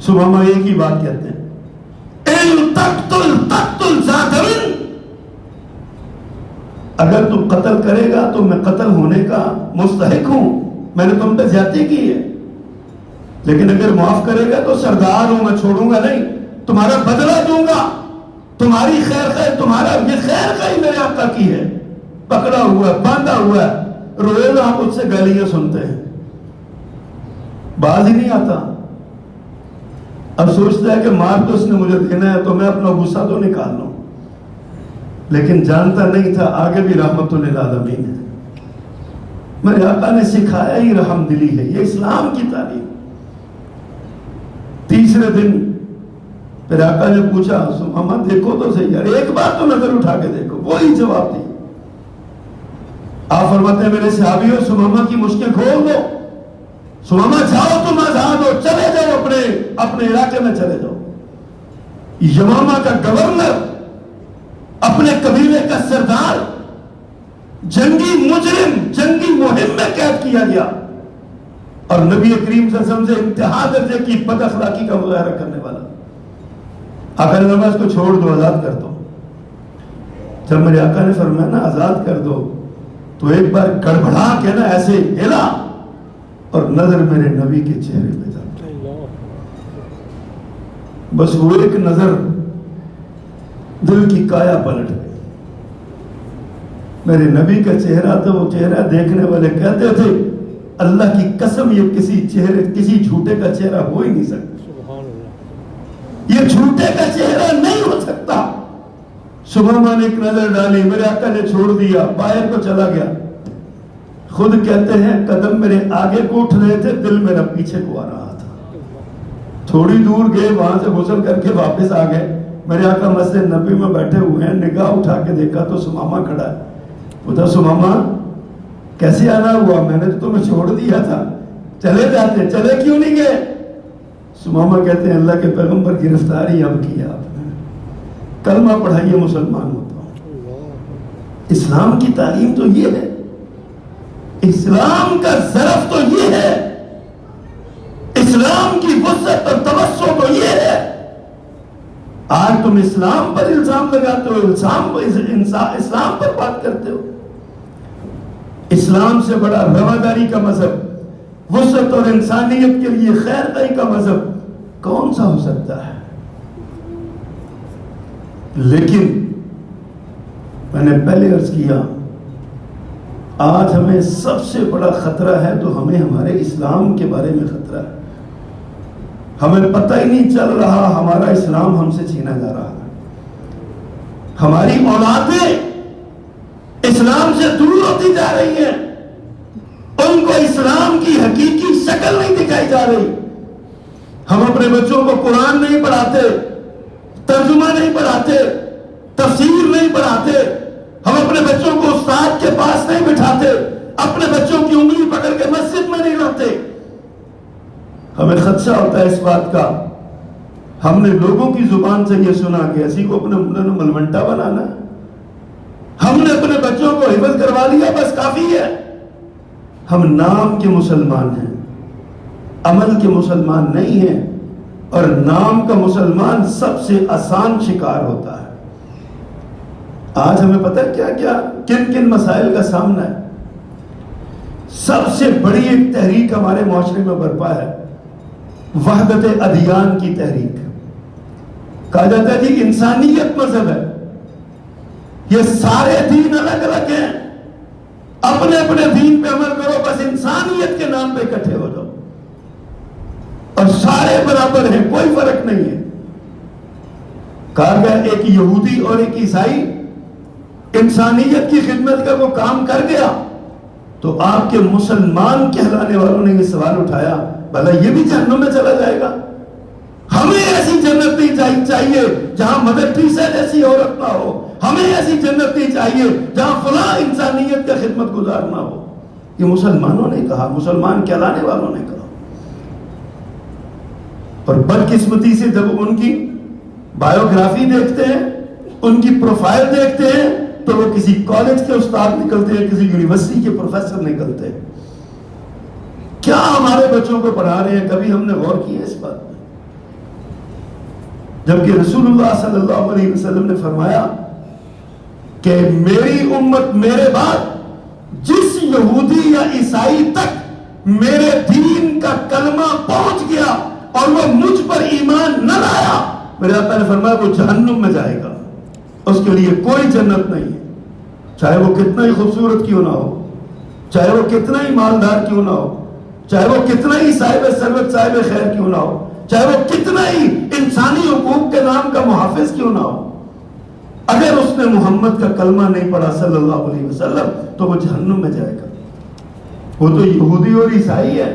سمامہ ایک ہی بات کہتے ہیں، ان تقتل ذاتن، اگر تو قتل کرے گا تو میں قتل ہونے کا مستحق ہوں، میں نے تم پہ زیادتی کی ہے، لیکن اگر معاف کرے گا تو سردار ہوں، میں چھوڑوں گا نہیں، تمہارا بدلہ دوں گا، تمہاری خیر خیر، تمہارا یہ خیر خیر میرے آقا کی ہے، پکڑا ہوا ہے، باندھا ہوا ہے، روز آپ اس سے گالیاں سنتے ہیں، باز ہی نہیں آتا۔ اب سوچتا ہے کہ مار تو اس نے مجھے دینا ہے تو میں اپنا غصہ تو نکال لوں، لیکن جانتا نہیں تھا آگے بھی رحمت للعالمین ہے۔ میرے آقا نے سکھایا ہی رحم دلی ہے، یہ اسلام کی تعلیم۔ تیسرے دن پھر آقا نے پوچھا سمامہ دیکھو تو صحیح یار، ایک بار تو نظر اٹھا کے دیکھو، وہی جواب دی۔ آپ فرماتے ہیں میرے صحابیوں سمامہ کی مشکیں کھول دو، سمامہ جاؤ تم آزاد ہو، چلے جاؤ اپنے علاقے میں چلے جاؤ۔ یمامہ کا گورنر، اپنے قبیلے کا سردار، جنگی مجرم، جنگی مہم میں قید کیا گیا، اور نبی کریم صلی اللہ علیہ وسلم سے انتہا درجے کی بد اخلاقی کا مظاہرہ کرنے والا۔ آقا نے فرمایا اس کو چھوڑ دو، آزاد کر دو۔ جب میرے آقا نے فرمایا نا آزاد کر دو تو ایک بار گڑبڑا کے نا ایسے ہلا اور نظر میرے نبی کے چہرے پہ جاتی، بس وہ ایک نظر دل کی کایا پلٹ گئی۔ میرے نبی کا چہرہ تو وہ چہرہ دیکھنے والے کہتے تھے اللہ کی قسم یہ کسی جھوٹے کا چہرہ ہو ہی نہیں سکتا، یہ جھوٹے کا چہرہ نہیں ہو سکتا۔ سمامہ نے ایک نظر ڈالی، میرے آقا نے چھوڑ دیا، باہر کو چلا گیا۔ خود کہتے ہیں قدم میرے آگے کو اٹھ رہے تھے، دل میرا پیچھے کو آ رہا تھا۔ تھوڑی دور گئے، وہاں سے غسل کر کے واپس آ گئے۔ میرے آقا مسجد نبی میں بیٹھے ہوئے ہیں، نگاہ اٹھا کے دیکھا تو سمامہ کھڑا ہے۔ بتا سمامہ کیسے آنا ہوا؟ میں نے تو تمہیں چھوڑ دیا تھا، چلے جاتے، چلے کیوں نہیں گئے؟ سمامہ کہتے ہیں اللہ کے پیغمبر گرفتاری اب کیا آپ نے، کلمہ پڑھائیے مسلمان ہوتا ہوں۔ اسلام کی تعلیم تو یہ ہے، اسلام کا ظرف تو یہ ہے، اسلام کی وسعت اور توسع تو یہ ہے۔ آج تم اسلام پر الزام لگاتے ہو، اسلام پر بات کرتے ہو۔ اسلام سے بڑا رواداری کا مذہب، وسعت اور انسانیت کے لیے خیر خواہی کا مذہب کون سا ہو سکتا ہے؟ لیکن میں نے پہلے عرض کیا، آج ہمیں سب سے بڑا خطرہ ہے تو ہمیں ہمارے اسلام کے بارے میں خطرہ ہے۔ ہمیں پتہ ہی نہیں چل رہا ہمارا اسلام ہم سے چھینا جا رہا ہے۔ ہماری اولادیں اسلام سے دور ہوتی جا رہی ہیں، ان کو اسلام کی حقیقی شکل نہیں دکھائی جا رہی۔ ہم اپنے بچوں کو قرآن نہیں پڑھاتے، ترجمہ نہیں پڑھاتے، تفسیر نہیں پڑھاتے، ہم اپنے بچوں کو استاد کے پاس نہیں بٹھاتے، اپنے بچوں کی انگلی پکڑ کے مسجد میں نہیں لاتے۔ ہمیں خدشہ ہوتا ہے اس بات کا، ہم نے لوگوں کی زبان سے یہ سنا کہ اسی کو اپنے منہ میں ملمنٹا بنانا ہے، ہم نے اپنے بچوں کو حفظ کروا لیا بس کافی ہے۔ ہم نام کے مسلمان ہیں، عمل کے مسلمان نہیں ہیں، اور نام کا مسلمان سب سے آسان شکار ہوتا ہے۔ آج ہمیں پتہ ہے کیا کیا کن کن مسائل کا سامنا ہے۔ سب سے بڑی ایک تحریک ہمارے معاشرے میں برپا ہے، وحدت ادیان کی تحریک۔ کہا جاتا ہے جی انسانیت مذہب ہے، یہ سارے دین الگ الگ ہیں، اپنے اپنے دین پہ عمل کرو، بس انسانیت کے نام پہ اکٹھے ہو جاؤ، اور سارے برابر ہیں، کوئی فرق نہیں ہے۔ کہا گیا ایک یہودی اور ایک عیسائی انسانیت کی خدمت کا وہ کام کر گیا تو آپ کے مسلمان کہلانے والوں نے یہ سوال اٹھایا بھلا یہ بھی جہنم میں چلا جائے گا؟ ہمیں ایسی جنت نہیں چاہیے جہاں مدر ٹریسا جیسی عورت نہ ہو، ہمیں ایسی جنت نہیں چاہیے جہاں فلاں انسانیت کا خدمت گزار نہ ہو۔ یہ مسلمانوں نے کہا، مسلمان کہلانے والوں نے کہا۔ اور بدقسمتی سے جب ان کی بایوگرافی دیکھتے ہیں، ان کی پروفائل دیکھتے ہیں، تو وہ کسی کالج کے استاد نکلتے ہیں، کسی یونیورسٹی کے پروفیسر نکلتے ہیں۔ کیا ہمارے بچوں کو پڑھا رہے ہیں؟ کبھی ہم نے غور کیا اس بات میں؟ جبکہ رسول اللہ صلی اللہ علیہ وسلم نے فرمایا کہ میری امت میرے بعد جس یہودی یا عیسائی تک میرے دین کا کلمہ پہنچ گیا اور وہ مجھ پر ایمان نہ لایا، میرے آقا نے فرمایا وہ جہنم میں جائے گا، اس کے لیے کوئی جنت نہیں ہے، چاہے وہ کتنا ہی خوبصورت کیوں نہ ہو، چاہے وہ کتنا ہی مالدار کیوں نہ ہو، چاہے وہ کتنا ہی صاحب ثروت صاحب خیر کیوں نہ ہو، چاہے وہ کتنا ہی انسانی حقوق کے نام کا محافظ کیوں نہ ہو، اگر اس نے محمد کا کلمہ نہیں پڑھا صلی اللہ علیہ وسلم تو وہ جہنم میں جائے گا۔ وہ تو یہودی اور عیسائی ہے،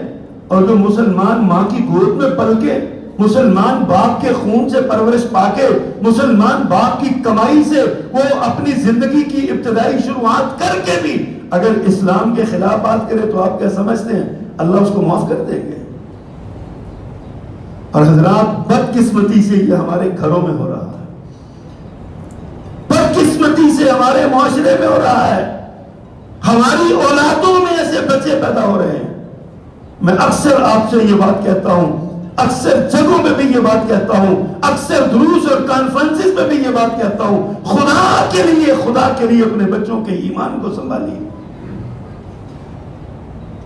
اور جو مسلمان ماں کی گود میں پل کے، مسلمان باپ کے خون سے پرورش پا کے، مسلمان باپ کی کمائی سے وہ اپنی زندگی کی ابتدائی شروعات کر کے بھی اگر اسلام کے خلاف بات کرے تو آپ کیا سمجھتے ہیں اللہ اس کو معاف کر دیں گے؟ اور حضرات بدقسمتی سے یہ ہمارے گھروں میں ہو رہا ہے، بدقسمتی سے ہمارے معاشرے میں ہو رہا ہے، ہماری اولادوں میں ایسے بچے پیدا ہو رہے ہیں۔ میں اکثر آپ سے یہ بات کہتا ہوں، اکثر جگہوں میں بھی یہ بات کہتا ہوں، اکثر دروس اور کانفرنسز میں بھی یہ بات کہتا ہوں، خدا کے لیے اپنے بچوں کے ایمان کو سنبھالیے۔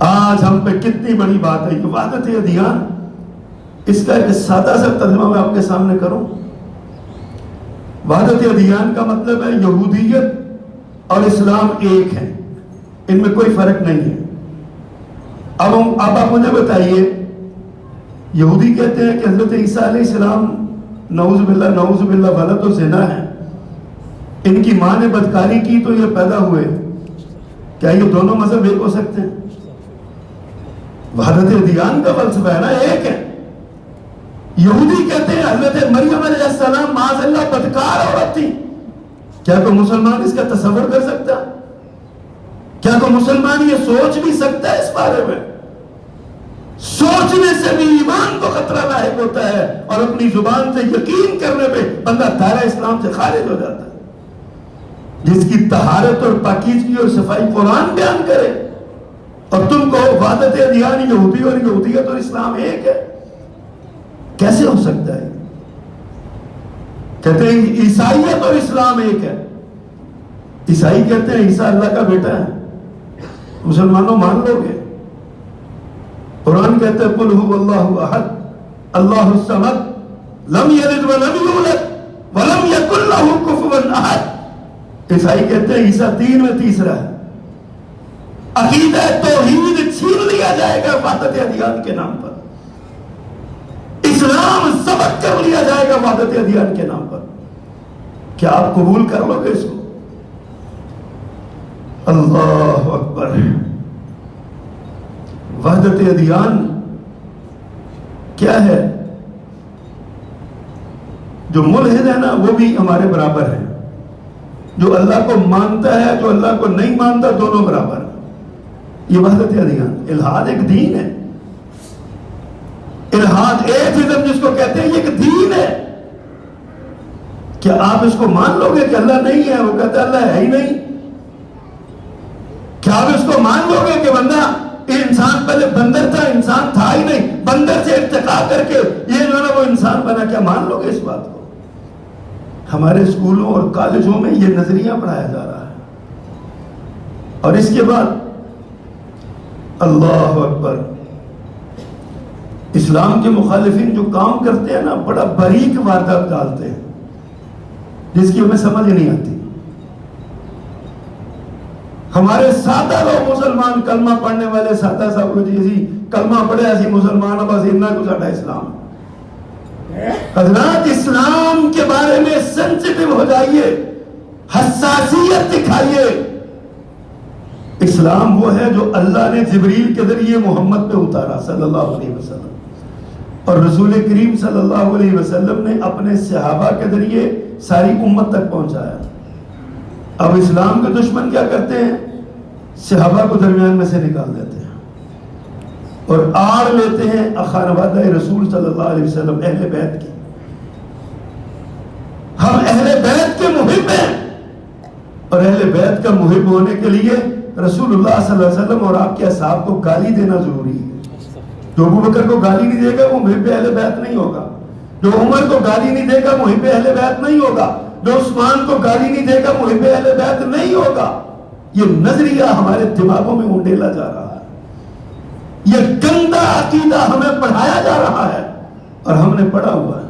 آج ہم پہ کتنی بڑی بات ہے یہ وحدت ادیان، اس کا ایک سادہ سا ترجمہ میں آپ کے سامنے کروں۔ وحدت ادیان کا مطلب ہے یہودیت اور اسلام ایک ہے، ان میں کوئی فرق نہیں ہے۔ اب آپ مجھے بتائیے، یہودی کہتے ہیں کہ حضرت عیسیٰ علیہ السلام نعوذ باللہ غلط و زنا ہے، ان کی ماں نے بدکاری کی تو یہ پیدا ہوئے، کیا یہ دونوں مذہب ایک ہو سکتے ہیں؟ وحدت ادیان کا فلسفہ ہے نا، ایک ہے۔ یہودی کہتے ہیں حضرت مریم علیہ السلام معاذ اللہ بدکار عورت تھی، کیا کوئی مسلمان اس کا تصور کر سکتا؟ کیا کوئی مسلمان یہ سوچ بھی سکتا ہے اس بارے میں؟ سوچنے سے بھی ایمان کو خطرہ لاحق ہوتا ہے، اور اپنی زبان سے یقین کرنے پہ بندہ دائرہ اسلام سے خارج ہو جاتا ہے۔ جس کی طہارت اور پاکیزگی اور صفائی قرآن بیان کرے، اور تم کو وحدت ادیان یہودی اور یہودیت اور اسلام ایک ہے، کیسے ہو سکتا ہے؟ کہتے ہیں عیسائیت اور اسلام ایک ہے۔ عیسائی کہتے ہیں عیسیٰ اللہ کا بیٹا ہے، مسلمانوں مان لو گے؟ قرآن کہتے ہیں قل هو اللہ احد اللہ الصمد لم یلد ولم یولد ولم یکن له کفوا احد۔ عیسائی کہتے ہیں عیسیٰ تین میں تیسرا ہے۔ عقیدہ توحید چھین لیا جائے گا وحدت ادیان کے نام پر، اسلام ضبط کر لیا جائے گا وحدت ادیان کے نام پر۔ کیا آپ قبول کر لو گے اس کو؟ اللہ اکبر۔ وحدت ادیان کیا ہے؟ جو ملحد ہے نا وہ بھی ہمارے برابر ہے، جو اللہ کو مانتا ہے جو اللہ کو نہیں مانتا دونوں برابر ہیں۔ یہ وحدت ادیان۔ الحاد ایک دین ہے، الحاد ایتھزم جس کو کہتے ہیں، یہ ایک دین ہے۔ کیا آپ اس کو مان لو گے کہ اللہ نہیں ہے؟ وہ کہتا ہے اللہ ہے ہی نہیں۔ کیا آپ اس کو مان لو گے کہ بندہ انسان پہلے بندر تھا، انسان تھا ہی نہیں، بندر سے ارتقا کر کے یہ جو ہے وہ انسان بنا؟ کیا مان لو گے اس بات کو؟ ہمارے اسکولوں اور کالجوں میں یہ نظریہ پڑھایا جا رہا ہے، اور اس کے بعد اللہ اکبر، اسلام کے مخالفین جو کام کرتے ہیں نا، بڑا باریک واردات ڈالتے ہیں جس کی ہمیں سمجھ نہیں آتی۔ ہمارے سادہ لوگ مسلمان کلمہ پڑھنے والے سادہ صاحب کو جی کلمہ پڑھے ایسی مسلمان بس اتنا کو ساڈا اسلام۔ حضرات اسلام کے بارے میں سینسیٹیو ہو جائیے، حساسیت دکھائیے۔ اسلام وہ ہے جو اللہ نے جبریل کے ذریعے محمد پہ اتارا صلی اللہ علیہ وسلم، اور رسول کریم صلی اللہ علیہ وسلم نے اپنے صحابہ کے ذریعے ساری امت تک پہنچایا۔ اب اسلام کے دشمن کیا کرتے ہیں؟ صحابہ کو درمیان میں سے نکال دیتے ہیں اور آڑ لیتے ہیں خانوادہ رسول صلی اللہ علیہ وسلم، اہل بیت کی۔ ہم اہل بیت کے محب ہیں، اور اہل بیت کا محب ہونے کے لیے رسول اللہ صلی اللہ علیہ وسلم اور آپ کے اصحاب کو گالی دینا ضروری ہے۔ جو ابو بکر کو گالی نہیں دے گا وہ محب اہل بیت نہیں ہوگا، جو عمر کو گالی نہیں دے گا محب اہل بیت نہیں ہوگا، جو عثمان کو گالی نہیں دے گا محب اہل بیت نہیں ہوگا۔ یہ نظریہ ہمارے دماغوں میں اونڈیلا جا رہا ہے، یہ گندا عقیدہ ہمیں پڑھایا جا رہا ہے، اور ہم نے پڑھا ہوا ہے۔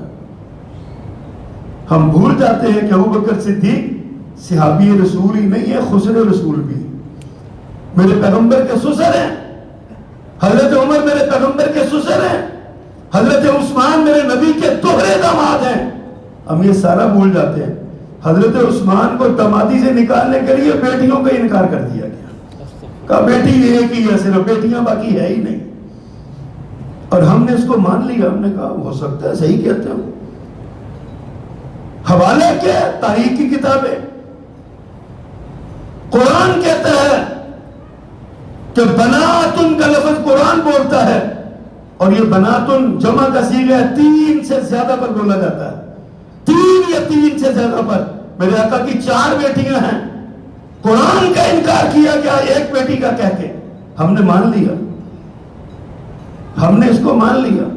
ہم بھول جاتے ہیں کہ ابو بکر صدیق صحابی رسول ہی نہیں ہے، خسر رسول بھی، میرے پیغمبر کے سسر ہیں۔ حضرت عمر میرے پیغمبر کے سسر ہیں، حضرت عثمان میرے نبی کے دوہرے داماد ہیں۔ ہم یہ سارا بھول جاتے ہیں۔ حضرت عثمان کو دامادی سے نکالنے کے لیے بیٹیوں کا انکار کر دیا گیا، کہا بیٹی ایک ہی ہے، صرف بیٹیاں باقی ہے ہی نہیں، اور ہم نے اس کو مان لیا۔ ہم نے کہا ہو سکتا ہے صحیح کہتے ہو۔ حوالہ کیا ہے؟ تاریخ کی کتابیں۔ قرآن کہتا ہے کہ بناتن کا لفظ قرآن بولتا ہے، اور یہ بناتن جمع کا صیغہ ہے، 3 سے زیادہ پر بولا جاتا ہے، 3 یا 3 سے زیادہ پر۔ میرے آقا کی 4 بیٹیاں ہیں، قرآن کا انکار کیا گیا ایک بیٹی کا کہہ کے۔ ہم نے مان لیا، ہم نے اس کو مان لیا۔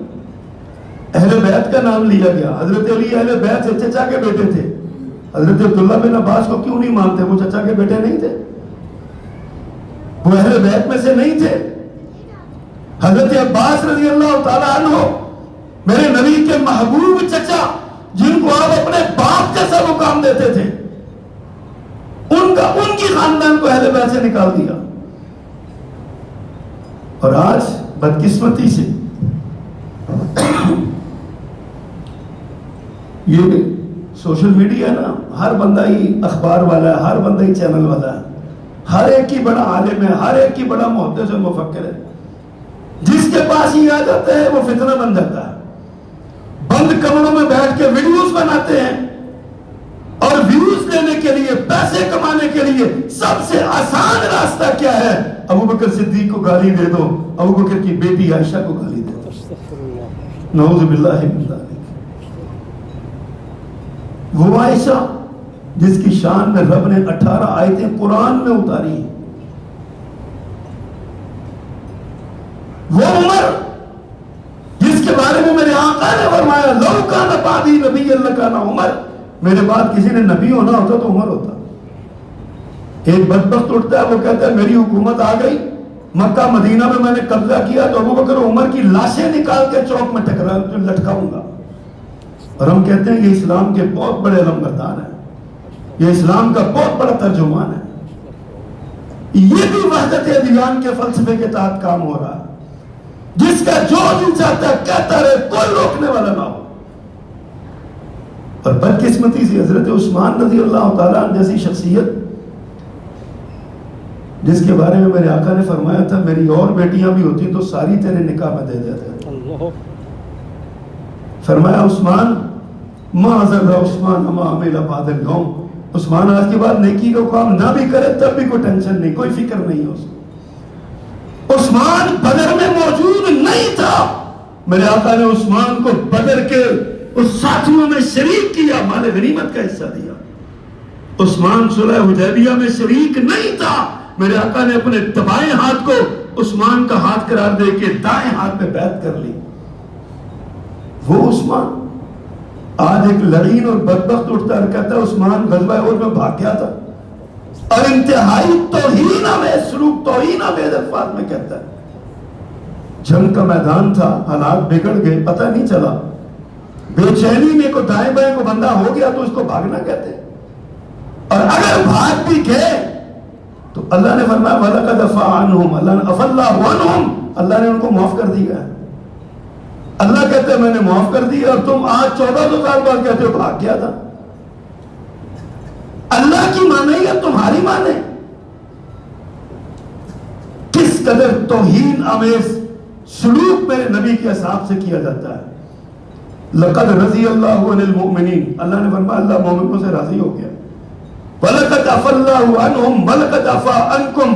اہل بیت کا نام لیا گیا، حضرت علی اہل بیت سے چچا کے بیٹے تھے۔ حضرت عبداللہ بن عباس کو کیوں نہیں مانتے؟ وہ چچا کے بیٹے نہیں تھے، وہ اہل بیت میں سے نہیں تھے۔ حضرت عباس رضی اللہ تعالیٰ عنہ میرے نبی کے محبوب چچا، جن کو آپ اپنے باپ جیسا مقام دیتے تھے، ان کی خاندان کو اہل بیت سے نکال دیا. اور آج بدقسمتی سے یہ سوشل میڈیا نا، ہر بندہ ہی اخبار والا ہے، ہر بندہ ہی چینل والا ہے، ہر ایک ہی بڑا عالم ہے، ہر ایک ہی بڑا محدث اور مفکر ہے. جس کے پاس ہی آ جاتا ہے وہ فتنہ بن جاتا ہے. بند کمروں میں بیٹھ کے ویڈیوز بناتے ہیں، اور ویوز لینے کے لیے، پیسے کمانے کے لیے سب سے آسان راستہ کیا ہے؟ ابو بکر صدیق کو گالی دے دو، ابو بکر کی بیٹی عائشہ کو گالی دے دو. نعوذ باللہ من ذالک. وہ عائشہ جس کی شان میں رب نے 18 آیتیں قرآن میں اتاری ہیں، وہ عمر جس کے بارے میں میرے آقا نے فرمایا لو کان بعدی نبی لکان عمر، میرے بعد کسی نے نبی ہونا ہوتا تو عمر ہوتا. ایک بدبخت اٹھتا ہے، وہ کہتا ہے میری حکومت آ گئی، مکہ مدینہ میں نے قبضہ کیا تو ابو بکر عمر کی لاشیں نکال کے چوک میں لٹکاؤں گا. اور ہم کہتے ہیں یہ اسلام کے بہت بڑے علمبردار ہیں، یہ اسلام کا بہت بڑا ترجمان ہے. یہ بھی وحدت ادیان کے فلسفے کے تحت کام ہو رہا ہے، جس کا جو دل چاہتا ہے کہتا رہے، کوئی روکنے والا نہ ہو. اور بدقسمتی سے حضرت عثمان رضی اللہ تعالیٰ عنہ جیسی شخصیت، جس کے بارے میں میرے آقا نے فرمایا تھا میری اور بیٹیاں بھی ہوتی تو ساری تیرے نکاح میں دے دیتے. فرمایا عثمان ما ذر عثمان ما عمل بعد اليوم، عثمان آج کے بعد نیکی کا کام نہ بھی کرے تب بھی کوئی ٹینشن نہیں، کوئی فکر نہیں ہے اس کو. عثمان بدر میں موجود نہیں تھا، میرے آقا نے عثمان کو بدر کے اس ساتھیوں میں شریک کیا، مال غنیمت کا حصہ دیا. عثمان صلح حدیبیہ میں شریک نہیں تھا، میرے آقا نے اپنے بائیں ہاتھ کو عثمان کا ہاتھ قرار دے کے دائیں ہاتھ میں بیعت کر لی. وہ عثمان آج ایک لعین اور بدبخت اٹھتا ہے اور کہتا ہے عثمان غزوہ احد میں بھاگ گیا تھا، اور انتہائی توہین میں سلوک، توہین میں الفاظ میں کہتا ہے جنگ کا میدان تھا، حالات بگڑ گئے، پتہ نہیں چلا، بے چینی میں کو دائیں بائیں کو بندہ ہو گیا تو اس کو بھاگنا کہتے ہیں. اور اگر بھاگ بھی گئے تو اللہ نے فرمایا وَلَقَدْ عَفَا عَنْهُمْ، اللہ نے عَفَا اللَّهُ عَنْهُمْ، اللہ نے ان کو معاف کر دیا ہے. اللہ کہتے ہیں میں نے معاف کر دیا، اور تم آج 1400 سال بعد کہتے ہو بھاگ گیا تھا. اللہ کی مانے یا تمہاری مانے؟ کس قدر توہین آمیز سلوک میرے نبی کے اصحاب سے کیا جاتا ہے. لقد رضی اللہ عن المؤمنین، اللہ نے فرمایا اللہ مومنوں سے راضی ہو گیا. وَلَقَدْ عَفَا اللَّهُ عَنْهُمْ وَلَقَدْ عَفَا عَنْكُمْ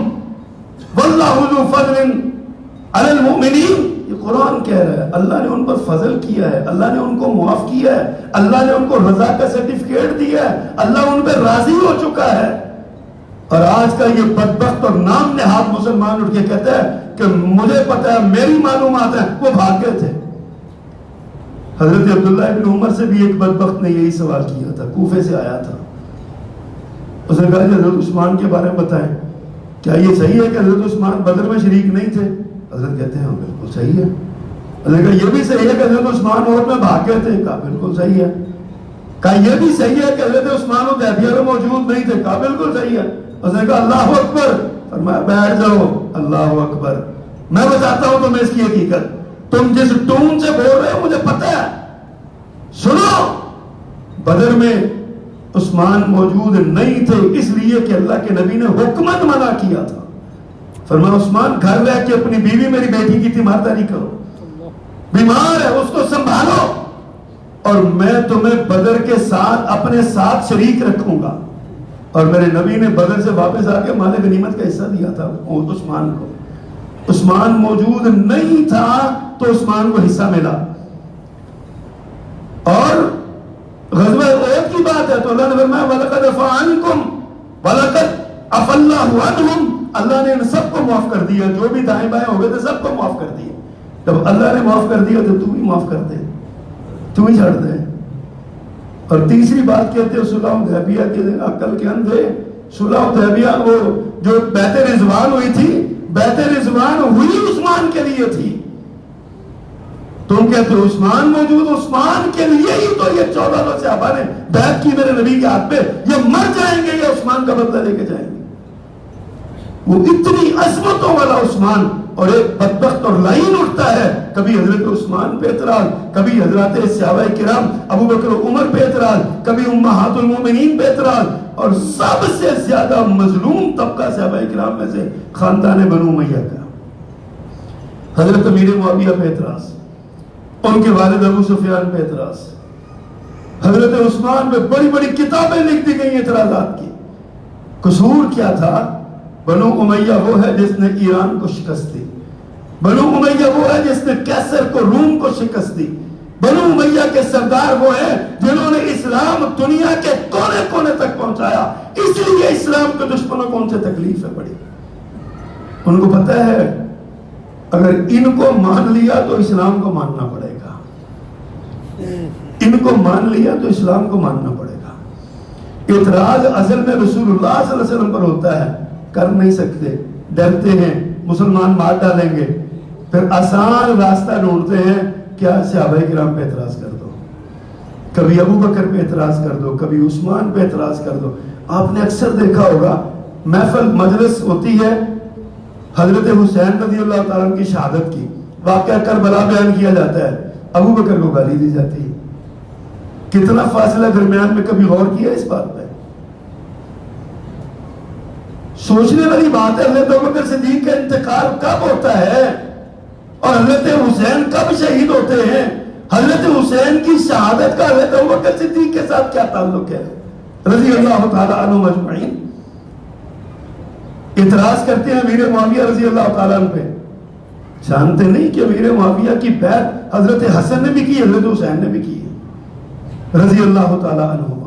وَاللَّهُ ذُو فَضْلٍ عَلَى الْمُؤْمِنِينَ. یہ قرآن کہہ رہا ہے اللہ نے ان پر فضل کیا ہے، اللہ نے ان کو معاف کیا ہے، اللہ نے ان کو رضا کا سرٹیفکیٹ دیا ہے، اللہ ان پہ راضی ہو چکا ہے. اور آج کا یہ بدبخت اور نام نہاد مسلمان اٹھ کے کہتا ہے کہ مجھے پتا ہے، میری معلومات ہیں، وہ بھاگ گئے تھے. حضرت عبداللہ ابن عمر سے بھی ایک بدبخت نے یہی سوال کیا تھا، کوفے سے آیا تھا. اس نے کہا کہ حضرت عثمان کے بارے میں بتائیں، کیا یہ صحیح ہے کہ حضرت عثمان بدر میں شریک نہیں تھے؟ حضرت کہتے ہیں ہاں بالکل صحیح ہے. حضرت کہا یہ بھی صحیح ہے کہ حضرت عثمان احد میں بھاگ گئے تھے؟ کہا بالکل صحیح ہے. کہا یہ بھی صحیح ہے کہ حضرت عثمان حدیبیہ میں موجود نہیں تھے؟ کہا بالکل صحیح ہے. اس نے کہا اللہ اکبر. فرمایا بیٹھ جاؤ. اللہ اکبر. میں بتاتا ہوں تمہیں اس کی حقیقت. تم جس ٹون سے بول رہے ہو مجھے پتہ ہے. سنو، بدر میں عثمان موجود نہیں تھے اس لیے کہ اللہ کے نبی نے حکمت منع کیا تھا. فرمایا عثمان گھر رہ کے اپنی بیوی میری بیٹی کی تیمارداری کرو، بیمار ہے اس کو سنبھالو، اور میں تمہیں بدر کے ساتھ اپنے ساتھ شریک رکھوں گا. اور میرے نبی نے بدر سے واپس آ کے مال غنیمت کا حصہ دیا تھا عثمان کو. عثمان موجود نہیں تھا تو عثمان کو حصہ ملا. اور غزوہ احد کی بات ہے تو اللہ نے فرمایا وَلَقَدْ عَفَا عَنْكُمْ وَلَقَدْ عَفَا اللَّهُ عَنْهُمْ، اللہ نے ان سب کو معاف کر دیا، جو بھی دائیں بائیں ہو گئے تھے سب کو معاف کر دیا. جب اللہ نے معاف کر دیا تو تو بھی معاف کر دے، تو ہی چھڑ دے. اور تیسری بات کہتے ہیں صلح حدیبیہ کے عقل کے اندھے. صلح حدیبیہ وہ جو بیعت رضوان ہوئی تھی، بیعت رضوان ہوئی عثمان کے لیے تھی. تم کہتے ہو عثمان موجود، عثمان کے لیے ہی تو یہ 14 صحابہ نے بیعت کی میرے نبی کے ہاتھ پہ، یہ مر جائیں گے، یہ عثمان کا بدلہ لے کے جائیں گے۔ وہ اتنی عظمتوں والا عثمان، اور ایک بدبخت اور لعین اٹھتا ہے، کبھی حضرت عثمان پہ اعتراض، کبھی حضرات صحابہ کرام ابو بکر و عمر پہ اعتراض، کبھی امہات المومنین پہ اعتراض، اور سب سے زیادہ مظلوم طبقہ صحابہ کرام میں سے خاندان بنو امیہ کا، حضرت امیر معاویہ پہ اعتراض، ان کے والد ابو سفیان پہ اعتراض، حضرت عثمان پہ بڑی بڑی کتابیں لکھ دی گئی اعتراضات کی۔ قصور کیا تھا؟ بنو امیہ وہ ہے جس نے ایران کو شکست دی، بنو امیہ وہ ہے جس نے کیسر کو روم کو شکست دی، بنو امیہ کے سردار وہ ہیں جنہوں نے اسلام دنیا کے کونے کونے تک پہنچایا، اس لیے اسلام کے دشمنوں کو ان سے تکلیفیں پڑی۔ ان کو پتہ ہے اگر ان کو مان لیا تو اسلام کو ماننا پڑے گا، ان کو مان لیا تو اسلام کو ماننا پڑے گا۔ اعتراض اصل میں رسول اللہ صلی اللہ علیہ وسلم پر ہوتا ہے، کر نہیں سکتے، ڈرتے ہیں مسلمان مار ڈالیں گے، پھر آسان راستہ ڈھونڈتے ہیں، کیا صحابہ کرام پہ اعتراض کر دو، کبھی ابو بکر پہ اعتراض کر دو، کبھی عثمان پہ اعتراض کر دو۔ آپ نے اکثر دیکھا ہوگا محفل مجلس ہوتی ہے حضرت حسین رضی اللہ تعالیٰ عنہ کی شہادت کی، واقعہ کربلا بیان کیا جاتا ہے، ابو بکر کو گالی دی جاتی ہے۔ کتنا فاصلہ درمیان میں، کبھی غور کیا اس بات پہ؟ سوچنے والی بات ہے، حضرت ابوبکر صدیق کا انتقال کب ہوتا ہے اور حضرت حسین کب شہید ہوتے ہیں؟ حضرت حسین کی شہادت کا حضرت ابوبکر صدیق کے ساتھ کیا تعلق ہے رضی اللہ تعالیٰ عنہ اجمعین؟ اعتراض کرتے ہیں امیر معاویہ رضی اللہ تعالیٰ عنہ پہ، جانتے نہیں کہ امیر معاویہ کی بیعت حضرت حسن نے بھی کی، حضرت حسین نے بھی کی رضی اللہ تعالیٰ عنہ،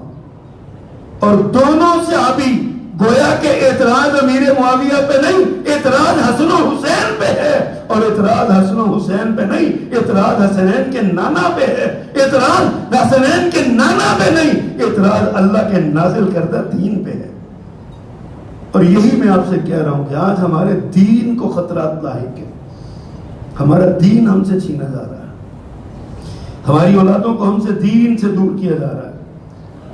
اور دونوں صحابی گویا کہ اعتراض امیر معاویہ پہ نہیں، اعتراض حسن و حسین پہ ہے، اور اعتراض حسن و حسین پہ نہیں، اعتراض حسنین کے نانا پہ ہے، اعتراض حسنین کے نانا پہ نہیں، اعتراض اللہ کے نازل کردہ دین پہ ہے۔ اور یہی میں آپ سے کہہ رہا ہوں کہ آج ہمارے دین کو خطرات لاحق ہیں، ہمارا دین ہم سے چھینا جا رہا ہے، ہماری اولادوں کو ہم سے دین سے دور کیا جا رہا ہے،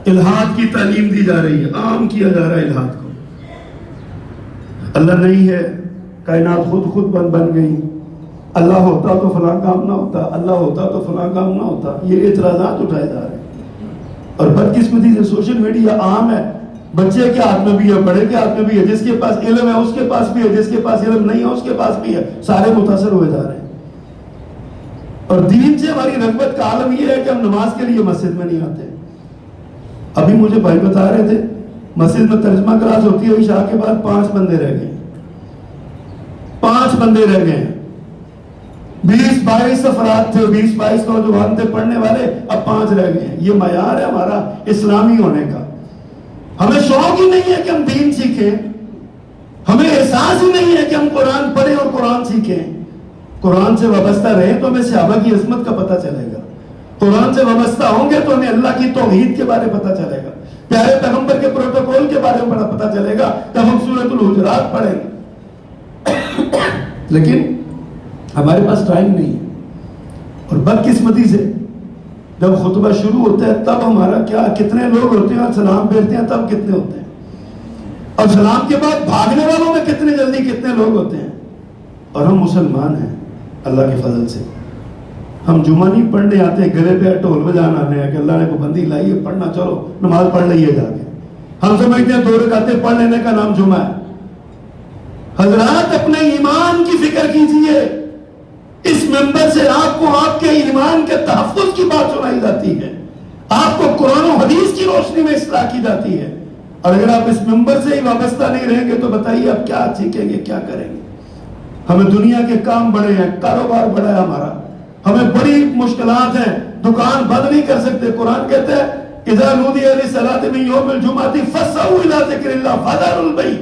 الہاد کی تعلیم دی جا رہی ہے، عام کیا جا رہا ہے الہاد کو۔ اللہ نہیں ہے، کائنات خود بن گئی، اللہ ہوتا تو فلاں کام نہ ہوتا، اللہ ہوتا تو فلاں کام نہ ہوتا، یہ اعتراضات اٹھائے جا رہے ہیں۔ اور بدقسمتی سے سوشل میڈیا عام ہے، بچے کے ہاتھ میں بھی ہے، بڑے کے ہاتھ میں بھی ہے، جس کے پاس علم ہے اس کے پاس بھی ہے، جس کے پاس علم نہیں ہے اس کے پاس بھی ہے، سارے متاثر ہوئے جا رہے ہیں۔ اور دین سے ہماری رغبت کا عالم یہ ہے کہ ہم نماز کے لیے مسجد میں نہیں آتے۔ ابھی مجھے بھائی بتا رہے تھے مسجد میں ترجمہ کلاس ہوتی ہے، عشاء کے بعد 5 بندے رہ گئے، 5 بندے رہ گئے، 20-22 افراد تھے، 20-22 نوجوان تھے پڑھنے والے، اب 5 رہ گئے ہیں۔ یہ معیار ہے ہمارا اسلامی ہونے کا؟ ہمیں شوق ہی نہیں ہے کہ ہم دین سیکھیں، ہمیں احساس ہی نہیں ہے کہ ہم قرآن پڑھیں اور قرآن سیکھیں۔ قرآن سے وابستہ رہیں تو ہمیں صحابہ کی عظمت کا پتہ چلے گا، قرآن سے وابستہ ہوں گے تو ہمیں اللہ کی توحید کے بارے پتہ چلے گا، پیارے پیغمبر کے پروٹوکول کے بارے میں پتہ چلے گا جب ہم سورۃ الحجرات پڑھیں گے۔ لیکن ہمارے پاس ٹائم نہیں ہے، اور بدقسمتی سے جب خطبہ شروع ہوتا ہے تب ہمارا کیا، کتنے لوگ ہوتے ہیں اور سلام پھیرتے ہیں تب کتنے ہوتے ہیں، اور سلام کے بعد بھاگنے والوں میں کتنے جلدی کتنے لوگ ہوتے ہیں۔ اور ہم مسلمان ہیں اللہ کے فضل سے، ہم جمعہ نہیں پڑھنے آتے گلے پہ ڈھول بجانا آنے ہیں کہ اللہ نے پابندی لائی ہے پڑھنا، چلو نماز پڑھ لئیے جا کے، ہم سمجھتے ہیں 2 رکعتیں پڑھ لینے کا نام جمعہ ہے۔ حضرات اپنے ایمان کی فکر کیجئے، اس منبر سے آپ کو آپ کے ایمان کے تحفظ کی بات سنائی جاتی ہے، آپ کو قرآن و حدیث کی روشنی میں اصلاح کی جاتی ہے، اور اگر آپ اس منبر سے ہی وابستہ نہیں رہیں گے تو بتائیے آپ کیا سیکھیں گے، کیا کریں گے؟ ہمیں دنیا کے کام بڑے ہیں، کاروبار بڑا ہے ہمارا، ہمیں بڑی مشکلات ہیں، دکان بند نہیں کر سکتے۔ قرآن کہتا ہے اذا نودی للصلاۃ من یوم الجمعۃ فاسعوا الی ذکر اللہ وذروا البیع،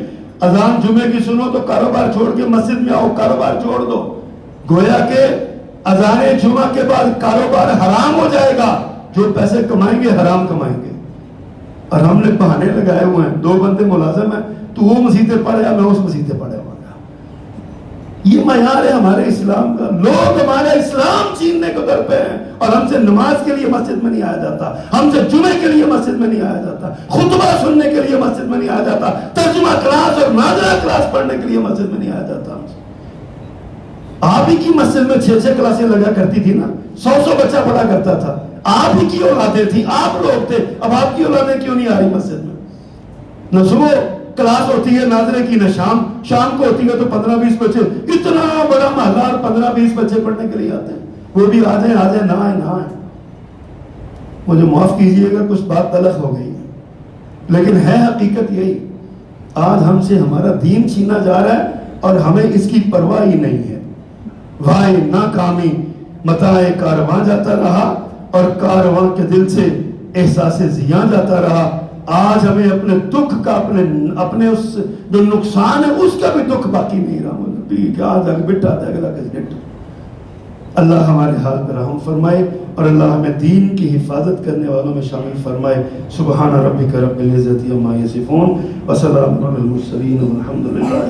اذان جمعے کی سنو تو کاروبار چھوڑ کے مسجد میں آؤ، کاروبار چھوڑ دو۔ گویا کہ اذان جمعہ کے بعد کاروبار حرام ہو جائے گا، جو پیسے کمائیں گے حرام کمائیں گے۔ اور ہم نے بہانے لگائے ہوئے ہیں، 2 بندے ملازم ہیں، تو وہ مسیطیں پڑھے یا میں اس مسیطیں پڑھے ہوا گا، یہ معیار ہے ہمارے اسلام کا. لوگ ہمارا اسلام چھیننے کو در پہ ہیں اور ہم سے نماز کے لیے مسجد میں نہیں آیا جاتا, ہم سے جمعے کے لیے مسجد میں نہیں آیا جاتا, خطبہ سننے کے لیے مسجد میں نہیں آیا جاتا, ترجمہ کلاس اور ناظرہ کلاس پڑھنے کے لیے مسجد میں نہیں آیا جاتا. آپ ہی کی مسجد میں 6 کلاسیں لگا کرتی تھی نا, 100 بچہ پڑھا کرتا تھا, آپ ہی کی اولادیں تھی, آپ لوگ تھے. اب آپ کی اولادیں کیوں نہیں آ رہی مسجد میں؟ نہ صبح کلاس ہوتی ہے ناظرے کی, نہ شام کو ہوتی ہے تو 15-20 بچے, اتنا بڑا محلہ 15-20 بچے پڑھنے کے لیے آتے ہیں. وہ بھی آ جائیں نہ آئیں. مجھے معاف کیجئے گا کچھ بات تلخ ہو گئی ہے, لیکن ہے حقیقت یہی. آج ہم سے ہمارا دین چھینا جا رہا ہے اور ہمیں اس کی پرواہ ہی نہیں ہے. وائے ناکامی متاع کارواں جاتا رہا اور کارواں کے دل سے احساس زیاں جاتا رہا. آج ہمیں اپنے دکھ کا, اپنے اس جو نقصان ہے اس کا بھی دکھ باقی نہیں رہا. کیا بٹا تھا اگلا کس. اللہ ہمارے حال پر رحم فرمائے اور اللہ ہمیں دین کی حفاظت کرنے والوں میں شامل فرمائے. سبحان ربک رب العزت عما یصفون وسلام علی المرسلین والحمد للہ